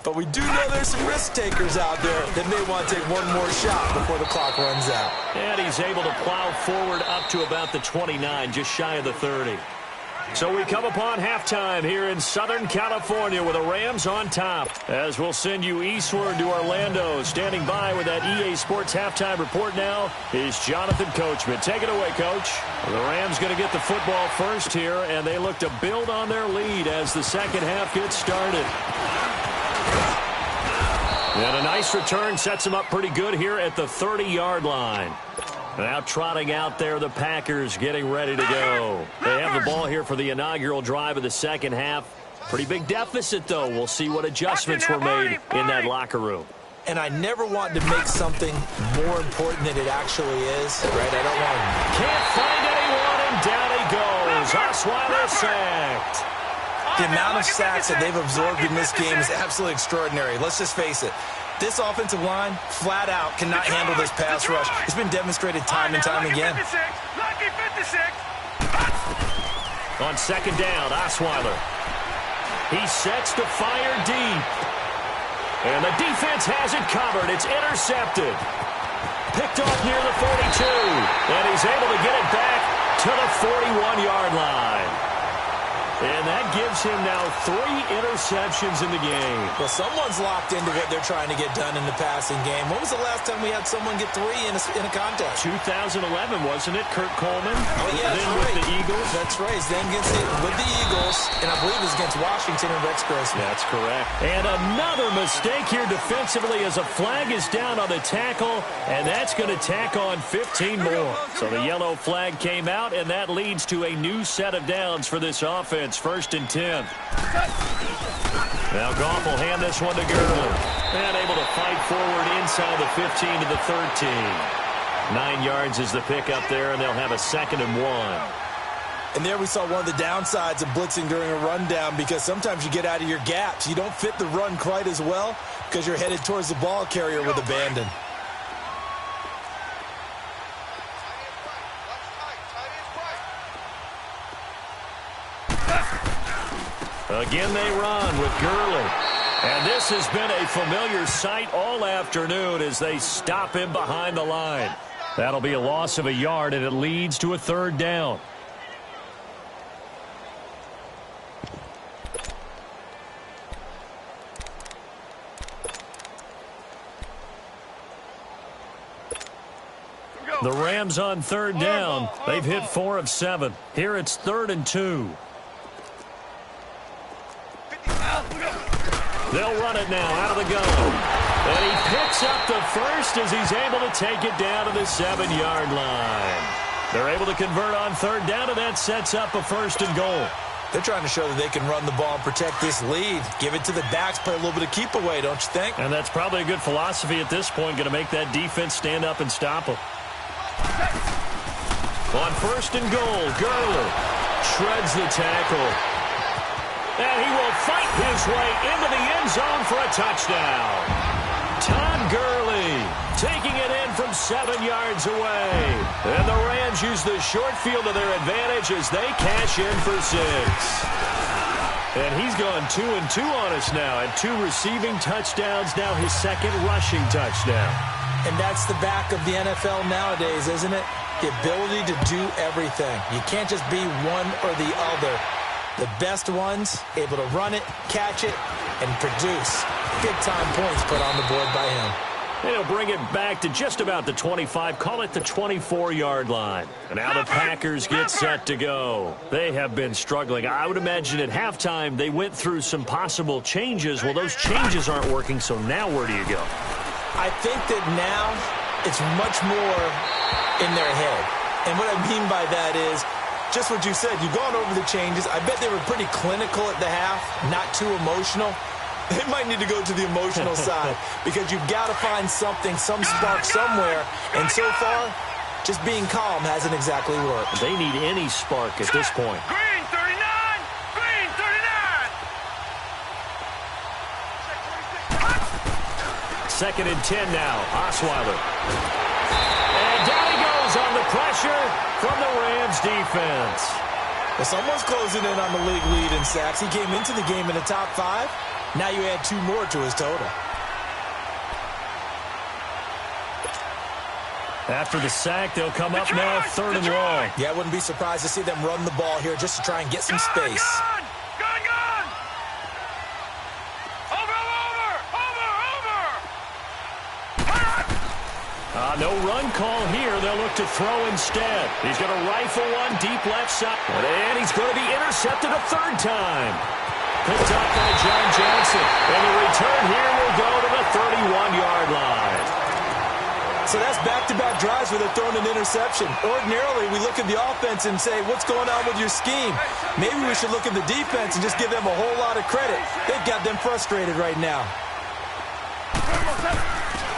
But we do know there's some risk takers out there that may want to take one more shot before the clock runs out. And he's able to plow forward up to about the 29, just shy of the 30. So we come upon halftime here in Southern California with the Rams on top. As we'll send you eastward to Orlando. Standing by with that EA Sports halftime report now is Jonathan Coachman. Take it away, Coach. The Rams going to get the football first here, and they look to build on their lead as the second half gets started. And a nice return sets them up pretty good here at the 30-yard line. Now trotting out there, the Packers getting ready to go. They have the ball here for the inaugural drive of the second half. Pretty big deficit, though. We'll see what adjustments were made in that locker room. And I never want to make something more important than it actually is, right? I don't want to. Can't find anyone, and down he goes. Osweiler sacked. The amount of sacks that they've absorbed in this game is absolutely extraordinary. Let's just face it. This offensive line, flat out, cannot handle this pass rush. It's been demonstrated time and time again. On second down, Osweiler. He sets to fire deep. And the defense has it covered. It's intercepted. Picked off near the 42. And he's able to get it back to the 41-yard line. And that gives him now 3 interceptions in the game. Well, someone's locked into what they're trying to get done in the passing game. When was the last time we had someone get 3 in a contest? 2011, wasn't it? Kurt Coleman? Oh, yeah, then with the Eagles? That's right. Then with the Eagles, and I believe it was against Washington and Rex Grossman. That's correct. And another mistake here defensively as a flag is down on the tackle, and that's going to tack on 15 more. So the yellow flag came out, and that leads to a new set of downs for this offense. First and 10. Now Goff will hand this one to Gurley. And able to fight forward inside the 15 to the 13. 9 yards is the pickup there, and they'll have a 2nd and 1. And there we saw one of the downsides of blitzing during a rundown, because sometimes you get out of your gaps. You don't fit the run quite as well because you're headed towards the ball carrier with abandon. Again they run with Gurley. And this has been a familiar sight all afternoon as they stop him behind the line. That'll be a loss of a yard, and it leads to a 3rd down. The Rams on 3rd down. They've hit 4 of 7. Here it's 3rd and 2. They'll run it now out of the gun. And he picks up the first as he's able to take it down to the 7-yard line. They're able to convert on 3rd down, and that sets up a 1st and goal. They're trying to show that they can run the ball and protect this lead. Give it to the backs, play a little bit of keep away, don't you think? And that's probably a good philosophy at this point, going to make that defense stand up and stop them. On 1st and goal, Gurley shreds the tackle. And he will fight his way into the end zone for a touchdown. Todd Gurley taking it in from 7 yards away. And the Rams use the short field to their advantage as they cash in for 6. And he's gone 2-2 on us now. And 2 receiving touchdowns, now his 2nd rushing touchdown. And that's the back of the NFL nowadays, isn't it? The ability to do everything. You can't just be one or the other. The best ones able to run it, catch it, and produce big-time points put on the board by him. They'll bring it back to just about the 25, call it the 24-yard line. And now the Packers get set to go. They have been struggling. I would imagine at halftime they went through some possible changes. Well, those changes aren't working, so now where do you go? I think that now it's much more in their head. And what I mean by that is just what you said. You've gone over the changes. I bet they were pretty clinical at the half, not too emotional. They might need to go to the emotional side because you've got to find something, some spark somewhere. And so far, just being calm hasn't exactly worked. They need any spark at this point. Green 39! Green 39! 2nd and 10 now. Osweiler. And down he goes on the pressure from the Rams defense. Well, someone's closing in on the league lead in sacks. He came into the game in the top 5. Now you add 2 more to his total. After the sack, they'll come up now 3rd and long. Yeah, I wouldn't be surprised to see them run the ball here just to try and get some space. Gun! Over! No run call here. They'll look to throw instead. He's going to rifle one deep left side. And he's going to be intercepted a 3rd time. Picked up by John Johnson. And the return here will go to the 31-yard line. So that's back-to-back drives where they're throwing an interception. Ordinarily, we look at the offense and say, what's going on with your scheme? Maybe we should look at the defense and just give them a whole lot of credit. They've got them frustrated right now.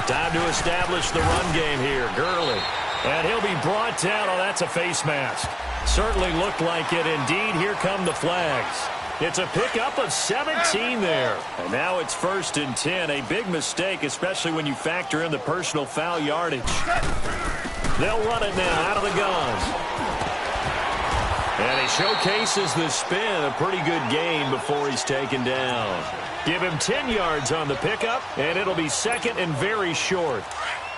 Time to establish the run game here. Gurley. And he'll be brought down. Oh, that's a face mask. Certainly looked like it. Indeed, here come the flags. It's a pickup of 17 there. And now it's 1st and 10. A big mistake, especially when you factor in the personal foul yardage. They'll run it now out of the gun. And he showcases the spin. A pretty good gain before he's taken down. Give him 10 yards on the pickup, and it'll be 2nd and very short.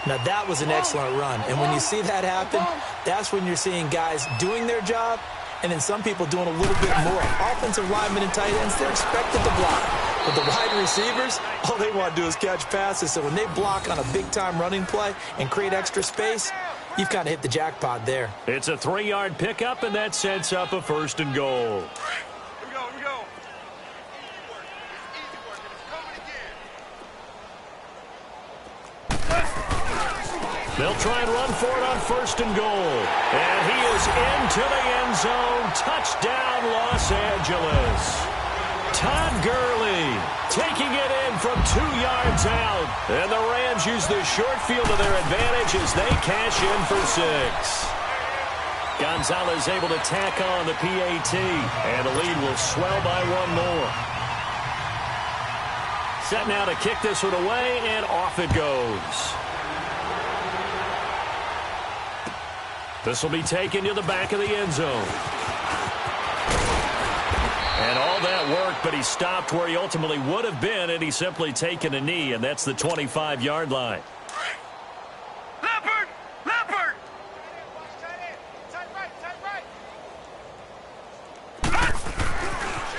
Now, that was an excellent run. And when you see that happen, that's when you're seeing guys doing their job, and then some people doing a little bit more. Offensive linemen and tight ends, they're expected to block. But the wide receivers, all they want to do is catch passes. So when they block on a big-time running play and create extra space, you've kind of hit the jackpot there. It's a 3-yard pickup, and that sets up a 1st and goal. Here we go. They'll try and run for it on 1st and goal. And he is into the end zone. Touchdown, Los Angeles. Todd Gurley taking it in from 2 yards out. And the Rams use the short field to their advantage as they cash in for 6. Gonzalez able to tack on the PAT. And the lead will swell by 1 more. Set now to kick this one away, and off it goes. This will be taken to the back of the end zone. And all that work, but he stopped where he ultimately would have been, and he's simply taken a knee, and that's the 25-yard line. Leopard!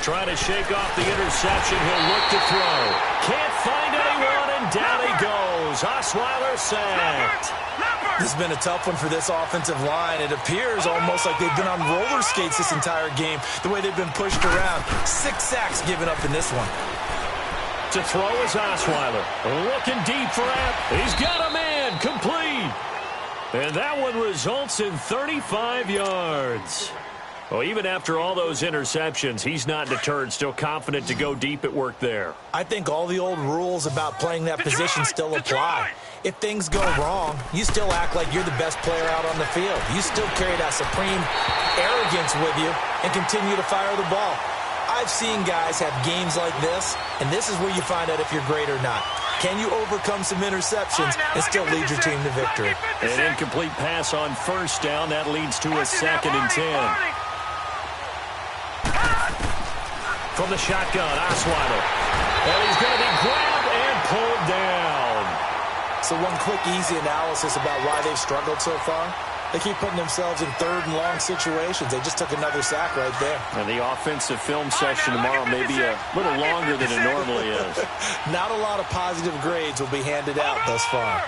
Trying to shake off the interception. He'll look to throw. Can't find anyone, and down he goes. Osweiler sacked. This has been a tough one for this offensive line. It appears almost like they've been on roller skates this entire game, the way they've been pushed around. 6 sacks given up in this one. To throw is Osweiler. Looking deep for it. He's got a man. Complete. And that one results in 35 yards. Well, even after all those interceptions, he's not deterred, still confident to go deep at work there. I think all the old rules about playing that position still apply. If things go wrong, you still act like you're the best player out on the field. You still carry that supreme arrogance with you and continue to fire the ball. I've seen guys have games like this, and this is where you find out if you're great or not. Can you overcome some interceptions and still lead your team to victory? An incomplete pass on 1st down. That leads to a 2nd and 10. From the shotgun, Osweiler. And he's going to be grabbed and pulled down. So one quick, easy analysis about why they've struggled so far. They keep putting themselves in 3rd and long situations. They just took another sack right there. And the offensive film session tomorrow may be a little longer than it normally is. Not a lot of positive grades will be handed out thus far.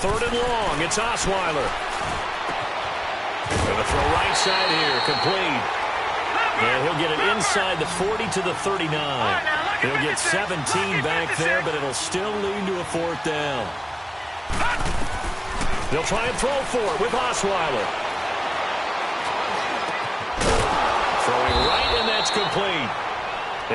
3rd and long, it's Osweiler. Going to throw right side here, complete. And he'll get it inside the 40 to the 39. He'll get 17 back there, but it'll still lead to a 4th down. They'll try and throw for it with Osweiler. Throwing right, and that's complete.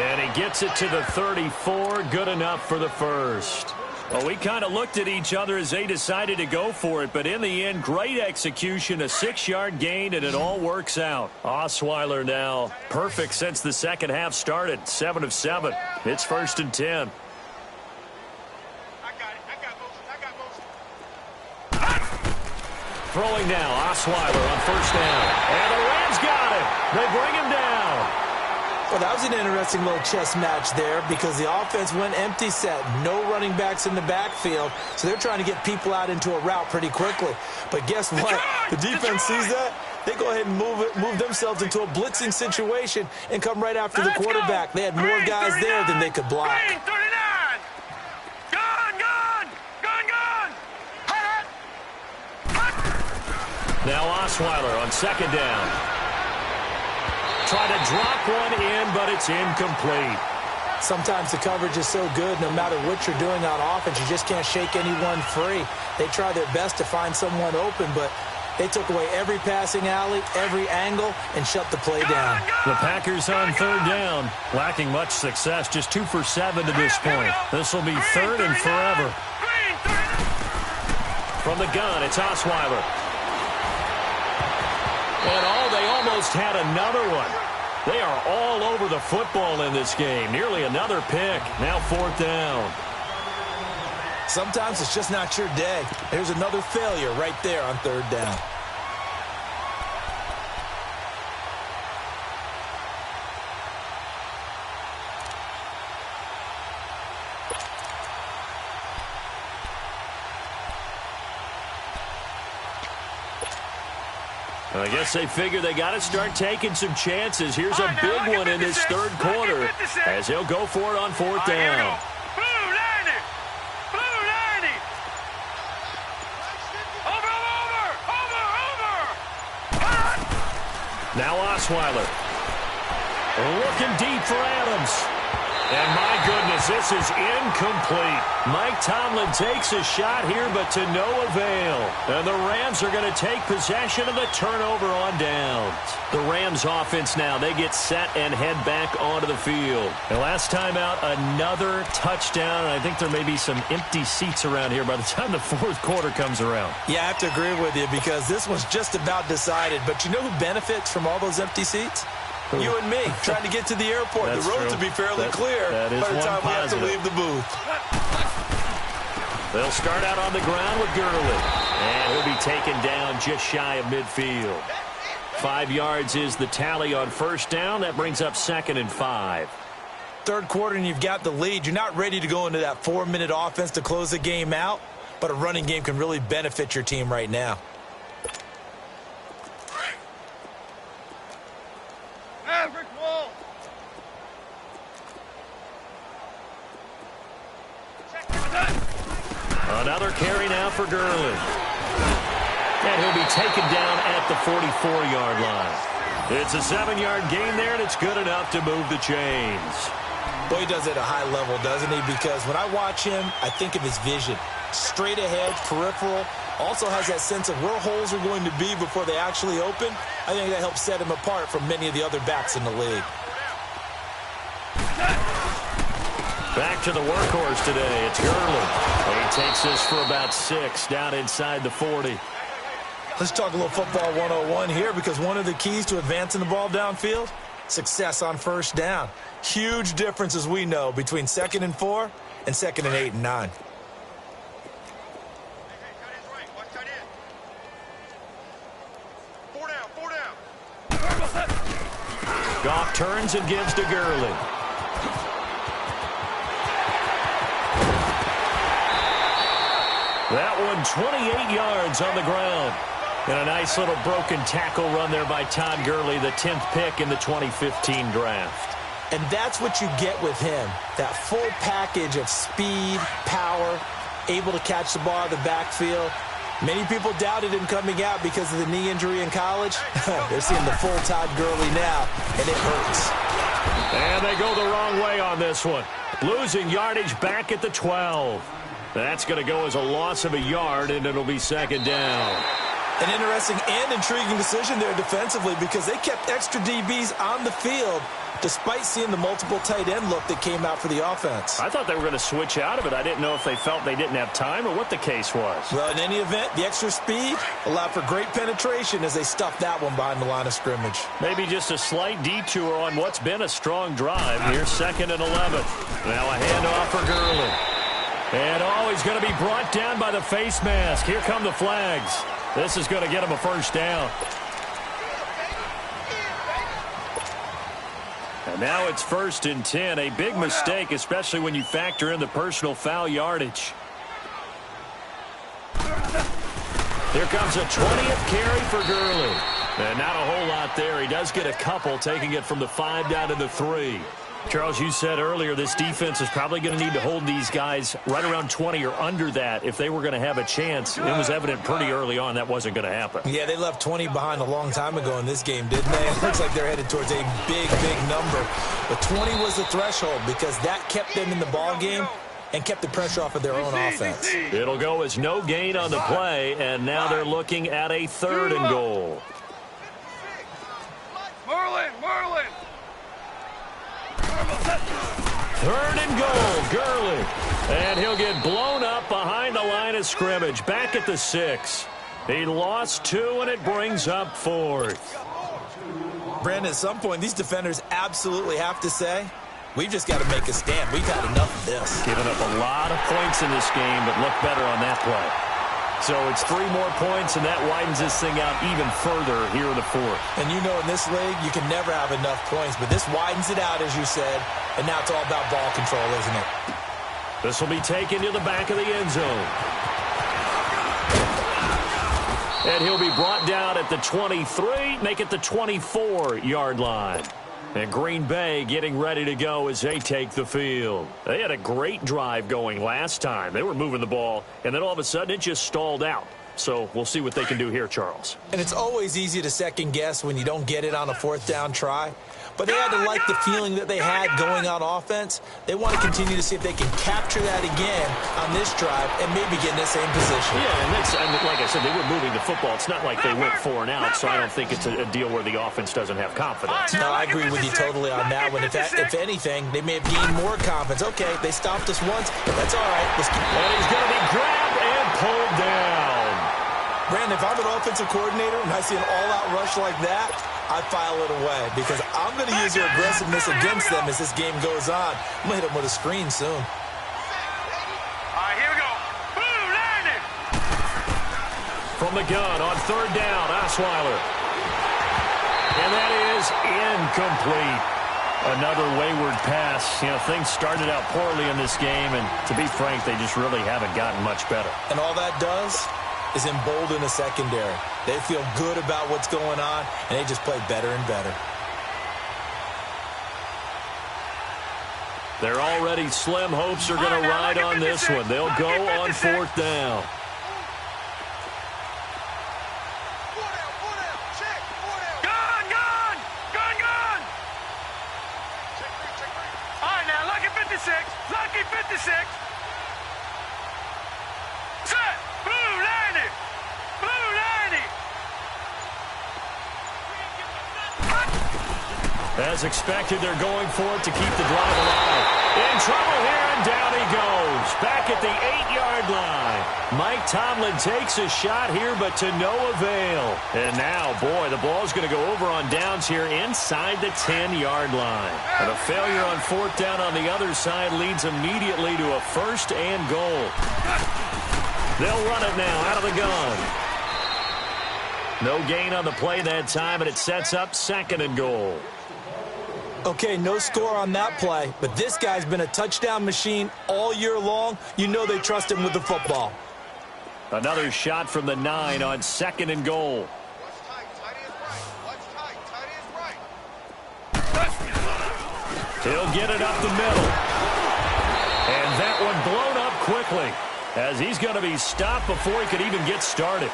And he gets it to the 34. Good enough for the 1st. Well, we kind of looked at each other as they decided to go for it, but in the end, great execution, a 6-yard gain, and it all works out. Osweiler now perfect since the second half started, 7 of 7. It's 1st and 10. I got it. I got motion. throwing now. Osweiler on first down. And the Rams got it. They bring him down. Well, that was an interesting little chess match there because the offense went empty set. No running backs in the backfield, so they're trying to get people out into a route pretty quickly. But guess what? The defense sees that. They go ahead and move themselves into a blitzing situation and come right after the quarterback. They had more guys there than they could block. Now Osweiler on second down. Try to drop one in, but it's incomplete. Sometimes the coverage is so good, no matter what you're doing on offense, you just can't shake anyone free. They try their best to find someone open, but they took away every passing alley, every angle, and shut the play down. The Packers on third down, lacking much success, just 2 for 7 to this point. This will be third and forever. From the gun, it's Osweiler. And they almost had another one. They are all over the football in this game. Nearly another pick. Now fourth down. Sometimes it's just not your day. There's another failure right there on third down. I guess they figure they got to start taking some chances. Here's a big one in this third quarter as he'll go for it on fourth down. Now Osweiler. Looking deep for Adams. And my goodness, this is incomplete. Mike Tomlin takes a shot here, but to no avail. And the Rams are going to take possession of the turnover on downs. The Rams offense now, they get set and head back onto the field. And last time out, another touchdown. And I think there may be some empty seats around here by the time the fourth quarter comes around. Yeah, I have to agree with you because this one's just about decided. But you know who benefits from all those empty seats? You and me, trying to get to the airport. The roads will be fairly clear by the time we have to leave the booth. They'll start out on the ground with Gurley. And he'll be taken down just shy of midfield. 5 yards is the tally on first down. That brings up 2nd and 5. Third quarter and you've got the lead. You're not ready to go into that 4-minute offense to close the game out, but a running game can really benefit your team right now. Another carry now for Gurley. And he'll be taken down at the 44-yard line. It's a 7-yard gain there, and it's good enough to move the chains. Boy, he does it at a high level, doesn't he? Because when I watch him, I think of his vision. Straight ahead, peripheral. Also has that sense of where holes are going to be before they actually open. I think that helps set him apart from many of the other backs in the league. Back to the workhorse today. It's Gurley. He takes this for about 6 down inside the 40. Let's talk a little football 101 here because one of the keys to advancing the ball downfield, success on first down. Huge difference, as we know, between 2nd and 4 and 2nd and 8 and 9. Goff turns and gives to Gurley. That one 28 yards on the ground. And a nice little broken tackle run there by Todd Gurley, the 10th pick in the 2015 draft. And that's what you get with him, that full package of speed, power, able to catch the ball out of the backfield. Many people doubted him coming out because of the knee injury in college. They're seeing the full Todd Gurley now, and it hurts. And they go the wrong way on this one. Losing yardage back at the 12. That's going to go as a loss of a yard, and it'll be 2nd down. An interesting and intriguing decision there defensively because they kept extra DBs on the field despite seeing the multiple tight end look that came out for the offense. I thought they were going to switch out of it. I didn't know if they felt they didn't have time or what the case was. Well, in any event, the extra speed allowed for great penetration as they stuffed that one behind the line of scrimmage. Maybe just a slight detour on what's been a strong drive. Here's 2nd and 11. Now a handoff for Gurley. And he's going to be brought down by the face mask. Here come the flags. This is going to get him a first down. And now it's 1st and 10. A big mistake, especially when you factor in the personal foul yardage. Here comes a 20th carry for Gurley. And not a whole lot there. He does get a couple, taking it from the 5 down to the 3. Charles, you said earlier this defense is probably going to need to hold these guys right around 20 or under that if they were going to have a chance. It was evident pretty early on that wasn't going to happen. Yeah, they left 20 behind a long time ago in this game, didn't they? It looks like they're headed towards a big, big number. But 20 was the threshold because that kept them in the ball game and kept the pressure off of their own offense. It'll go as no gain on the play, and now they're looking at a 3rd and goal. Merlin! 3rd and goal, Gurley. And he'll get blown up behind the line of scrimmage, back at the 6. He lost 2, and it brings up 4th. Brandon, at some point, these defenders absolutely have to say, we've just got to make a stand. We've had enough of this. Giving up a lot of points in this game, but look better on that play. So it's 3 more points, and that widens this thing out even further here in the 4th. And you know in this league, you can never have enough points, but this widens it out, as you said, and now it's all about ball control, isn't it? This will be taken to the back of the end zone. And he'll be brought down at the 23, make it the 24-yard line. And Green Bay getting ready to go as they take the field. They had a great drive going last time. They were moving the ball, and then all of a sudden it just stalled out. So we'll see what they can do here, Charles. And it's always easy to second guess when you don't get it on a 4th down try. But they had to like the feeling that they had going on offense. They want to continue to see if they can capture that again on this drive and maybe get in the same position. Yeah, and that's, like I said, they were moving the football. It's not like they went 4 and out, so I don't think it's a deal where the offense doesn't have confidence. No, I agree with you totally on that one. If anything, they may have gained more confidence. Okay, they stopped us once, but that's all right. Let's keep. And he's going to be grabbed and pulled down. Brandon, if I'm an offensive coordinator and I see an all-out rush like that, I file it away because I'm going to use their aggressiveness against them as this game goes on. I'm going to hit them with a screen soon. All right, here we go. Boom, landed. From the gun on 3rd down, Osweiler. And that is incomplete. Another wayward pass. You know, things started out poorly in this game, and to be frank, they just really haven't gotten much better. And all that does is embolden the secondary. They feel good about what's going on, and they just play better and better. Their already slim hopes are going to ride on this one. They'll go on 4th down. Gun! All right, now, lucky 56. Lucky 56. Set. Blue landed. Blue landed. As expected, they're going for it to keep the drive alive. In trouble here, and down he goes. Back at the 8-yard line. Mike Tomlin takes a shot here, but to no avail. And now, boy, the ball's going to go over on downs here inside the 10-yard line. And a failure on 4th down on the other side leads immediately to a 1st and goal. They'll run it now out of the gun. No gain on the play that time, and it sets up 2nd and goal. Okay, no score on that play, but this guy's been a touchdown machine all year long. You know they trust him with the football. Another shot from the 9 on 2nd and goal. What's tight? Tight is right. What's tight? Tight is right. He'll get it up the middle. And that one blown up quickly as he's going to be stopped before he could even get started.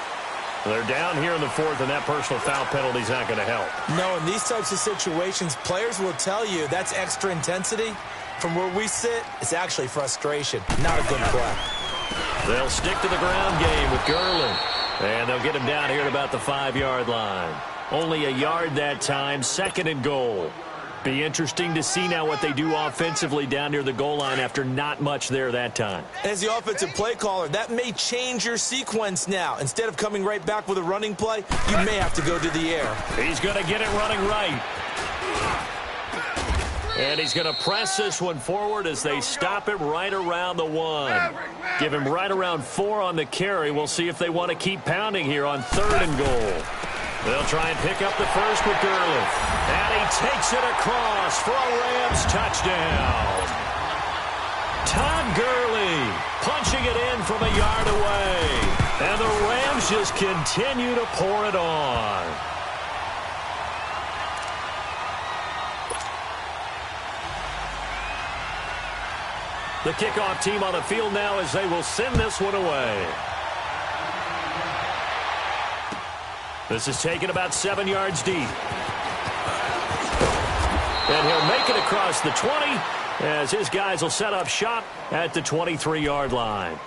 They're down here in the 4th, and that personal foul penalty is not going to help. No, in these types of situations, players will tell you that's extra intensity. From where we sit, it's actually frustration, not a good play. They'll stick to the ground game with Gurley. And they'll get him down here at about the 5-yard line. Only a yard that time, 2nd and goal. Be interesting to see now what they do offensively down near the goal line after not much there that time. As the offensive play caller, that may change your sequence now. Instead of coming right back with a running play, you may have to go to the air. He's going to get it running right. And he's going to press this one forward as they stop it right around the 1. Give him right around 4 on the carry. We'll see if they want to keep pounding here on 3rd and goal. They'll try and pick up the first with Gurley. And he takes it across for a Rams touchdown. Todd Gurley punching it in from a yard away. And the Rams just continue to pour it on. The kickoff team on the field now as they will send this one away. This is taken about 7 yards deep. And he'll make it across the 20 as his guys will set up shop at the 23-yard line.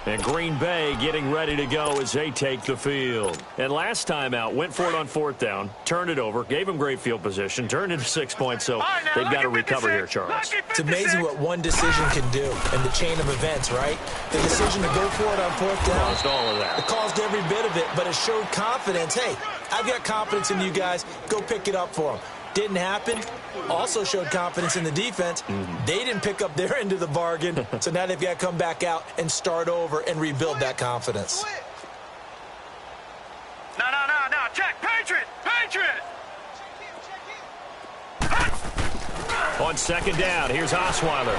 And Green Bay getting ready to go as they take the field. And last time out, went for it on 4th down, turned it over, gave him great field position, turned into 6 points, so they've got to recover here, Charles. It's amazing what one decision can do in the chain of events, right? The decision to go for it on 4th down. Caused all of that. It caused every bit of it, but it showed confidence. Hey, I've got confidence in you guys. Go pick it up for them. Didn't happen. Also showed confidence in the defense. They didn't pick up their end of the bargain, so now they've got to come back out and start over and rebuild that confidence. No. Check. Patriot. On 2nd down, here's Osweiler.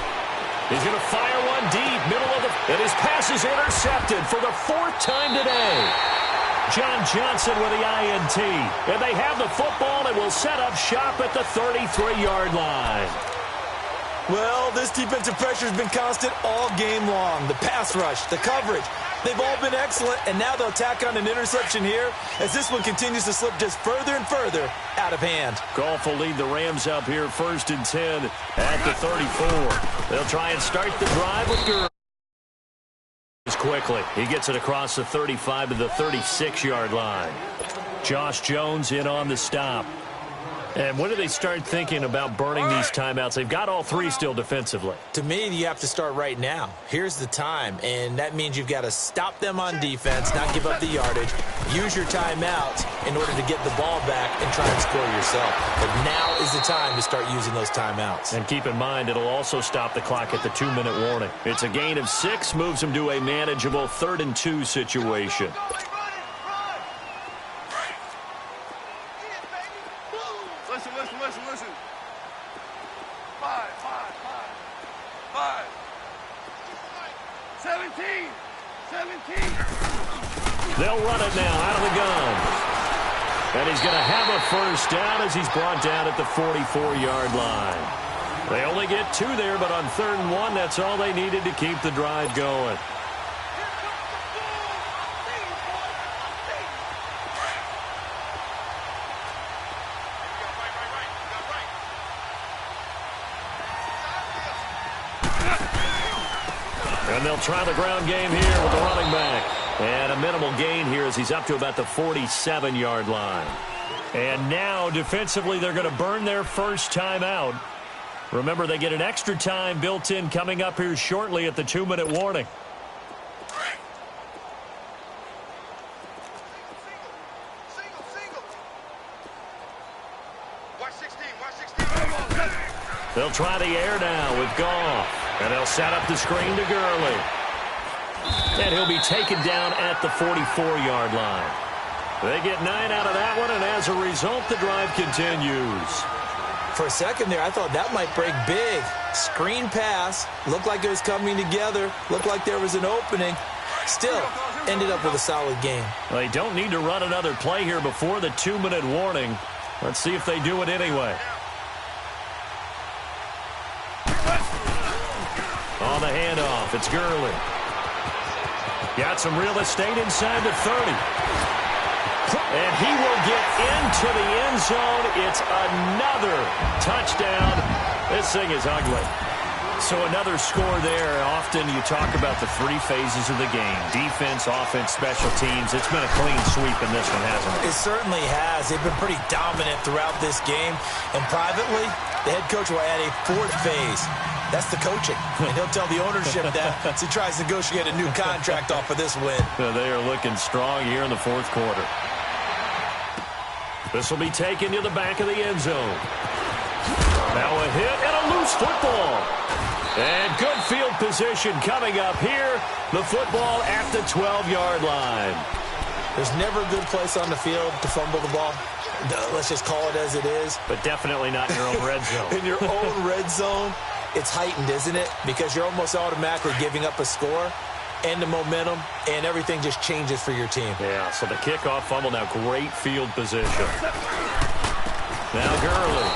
He's going to fire one deep, middle of the... And his pass is intercepted for the 4th time today. John Johnson with the INT. And they have the football and will set up shop at the 33-yard line. Well, this defensive pressure has been constant all game long. The pass rush, the coverage, they've all been excellent, and now they'll tack on an interception here as this one continues to slip just further and further out of hand. Goff will lead the Rams up here 1st and 10 at the 34. They'll try and start the drive with Gurley. Quickly, he gets it across the 35 to the 36-yard line. Josh Jones in on the stop. And when do they start thinking about burning these timeouts? They've got all 3 still defensively. To me, you have to start right now. Here's the time, and that means you've got to stop them on defense, not give up the yardage, use your timeouts in order to get the ball back and try and score yourself. But now is the time to start using those timeouts. And keep in mind, it'll also stop the clock at the 2-minute warning. It's a gain of 6, moves them to a manageable 3rd and 2 situation. Listen. 5. 17. They'll run it now out of the gun. And he's going to have a 1st down as he's brought down at the 44-yard line. They only get 2 there, but on 3rd and 1, that's all they needed to keep the drive going. And they'll try the ground game here with the running back. And a minimal gain here as he's up to about the 47-yard line. And now, defensively, they're going to burn their first time out. Remember, they get an extra time built in coming up here shortly at the 2-minute warning. Watch 16. They'll try the air now with Goff. And they'll set up the screen to Gurley. And he'll be taken down at the 44-yard line. They get 9 out of that one, and as a result, the drive continues. For a second there, I thought that might break big. Screen pass, looked like it was coming together, looked like there was an opening. Still, ended up with a solid game. Well, they don't need to run another play here before the 2-minute warning. Let's see if they do it anyway. On the handoff, it's Gurley. Got some real estate inside the 30. And he will get into the end zone. It's another touchdown. This thing is ugly. So another score there. Often you talk about the 3 phases of the game. Defense, offense, special teams. It's been a clean sweep in this one, hasn't it? It certainly has. They've been pretty dominant throughout this game. And privately, the head coach will add a 4th phase. That's the coaching. And he'll tell the ownership that as he tries to negotiate a new contract off of this win. They are looking strong here in the 4th quarter. This will be taken to the back of the end zone. Now a hit and a loose football. And good field position coming up here. The football at the 12-yard line. There's never a good place on the field to fumble the ball. Let's just call it as it is. But definitely not in your own red zone. In your own red zone, it's heightened, isn't it? Because you're almost automatically giving up a score and the momentum, and everything just changes for your team. Yeah, so the kickoff fumble, now great field position. Now Gurley.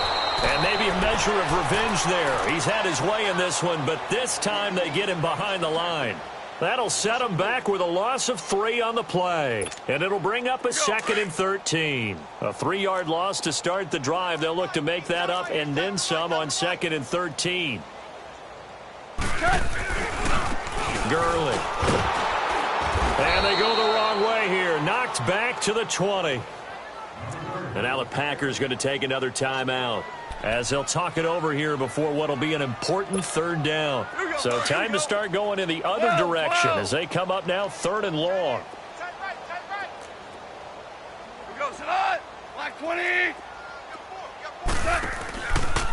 And maybe a measure of revenge there. He's had his way in this one, but this time they get him behind the line. That'll set him back with a loss of 3 on the play. And it'll bring up a 2nd and 13. A 3-yard loss to start the drive. They'll look to make that up and then some on 2nd and 13. Gurley. And they go the wrong way here. Knocked back to the 20. And now the Packers going to take another timeout, as they'll talk it over here before what will be an important 3rd down. So time to start going in the other direction as they come up now 3rd and long.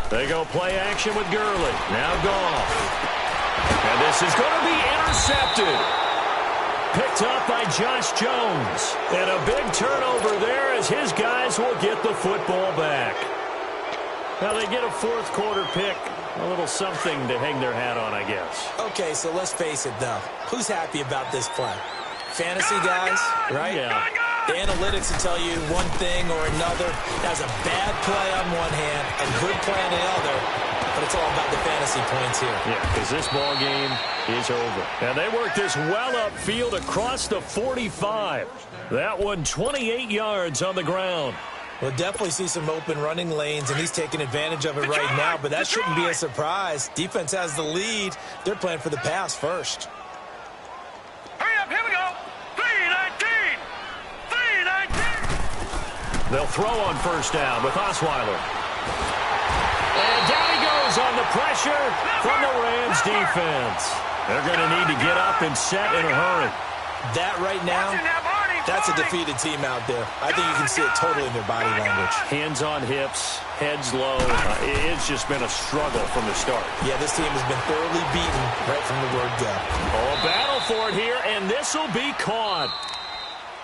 They go play action with Gurley. Now Goff. And this is going to be intercepted. Picked up by Josh Jones. And a big turnover there as his guys will get the football back. Now they get a 4th quarter pick. A little something to hang their hat on, I guess. Okay, so let's face it, though. Who's happy about this play? Fantasy guys, right? Yeah. The analytics will tell you one thing or another. That's a bad play on one hand, a good play on the other. But it's all about the fantasy points here. Yeah, because this ball game is over. And they work this well upfield across the 45. That one 28 yards on the ground. We'll definitely see some open running lanes, and he's taking advantage of it right now, but that shouldn't be a surprise. Defense has the lead. They're playing for the pass first. Hurry up, here we go. 3-19. 3-19. They'll throw on 1st down with Osweiler. And down he goes on the pressure from the Rams defense. They're going to need to get up and set in a hurry. That right now, that's a defeated team out there. I think you can see it totally in their body language. Hands on hips, heads low. It's just been a struggle from the start. Yeah, this team has been thoroughly beaten right from the word go. Oh, battle for it here, and this will be caught.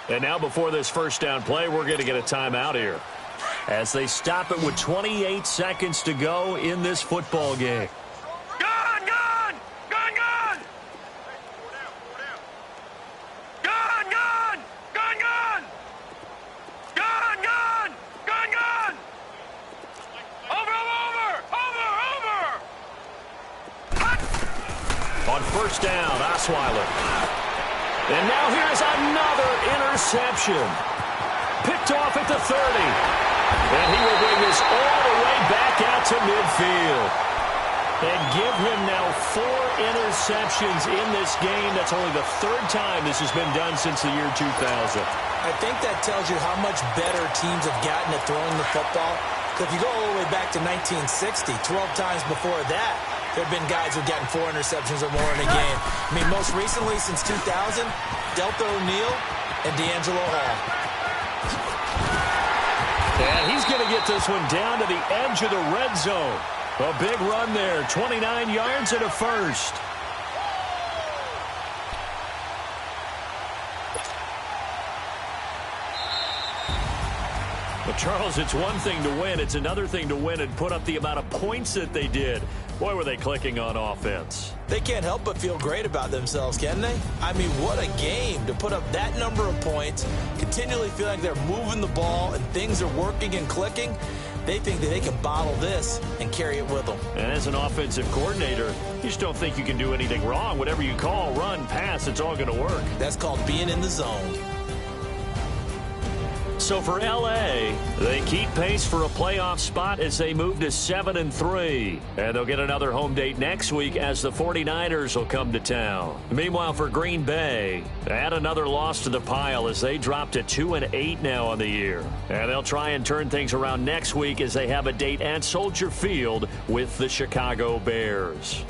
And now before this 1st down play, we're going to get a timeout here, as they stop it with 28 seconds to go in this football game. On 1st down, Osweiler. And now here's another interception. Picked off at the 30. And he will bring this all the way back out to midfield. And give him now 4 interceptions in this game. That's only the 3rd time this has been done since the year 2000. I think that tells you how much better teams have gotten at throwing the football. Because if you go all the way back to 1960, 12 times before that, there have been guys who've gotten 4 interceptions or more in a game. I mean, most recently, since 2000, Delta O'Neal and D'Angelo Hall. And he's going to get this one down to the edge of the red zone. A big run there, 29 yards and a 1st. But, Charles, it's one thing to win. It's another thing to win and put up the amount of points that they did. Boy, were they clicking on offense. They can't help but feel great about themselves, can they? I mean, what a game to put up that number of points, continually feel like they're moving the ball and things are working and clicking. They think that they can bottle this and carry it with them. And as an offensive coordinator, you just don't think you can do anything wrong. Whatever you call, run, pass, it's all going to work. That's called being in the zone. So for L.A., they keep pace for a playoff spot as they move to 7-3. And they'll get another home date next week as the 49ers will come to town. Meanwhile, for Green Bay, add another loss to the pile as they drop to 2-8 now on the year. And they'll try and turn things around next week as they have a date at Soldier Field with the Chicago Bears.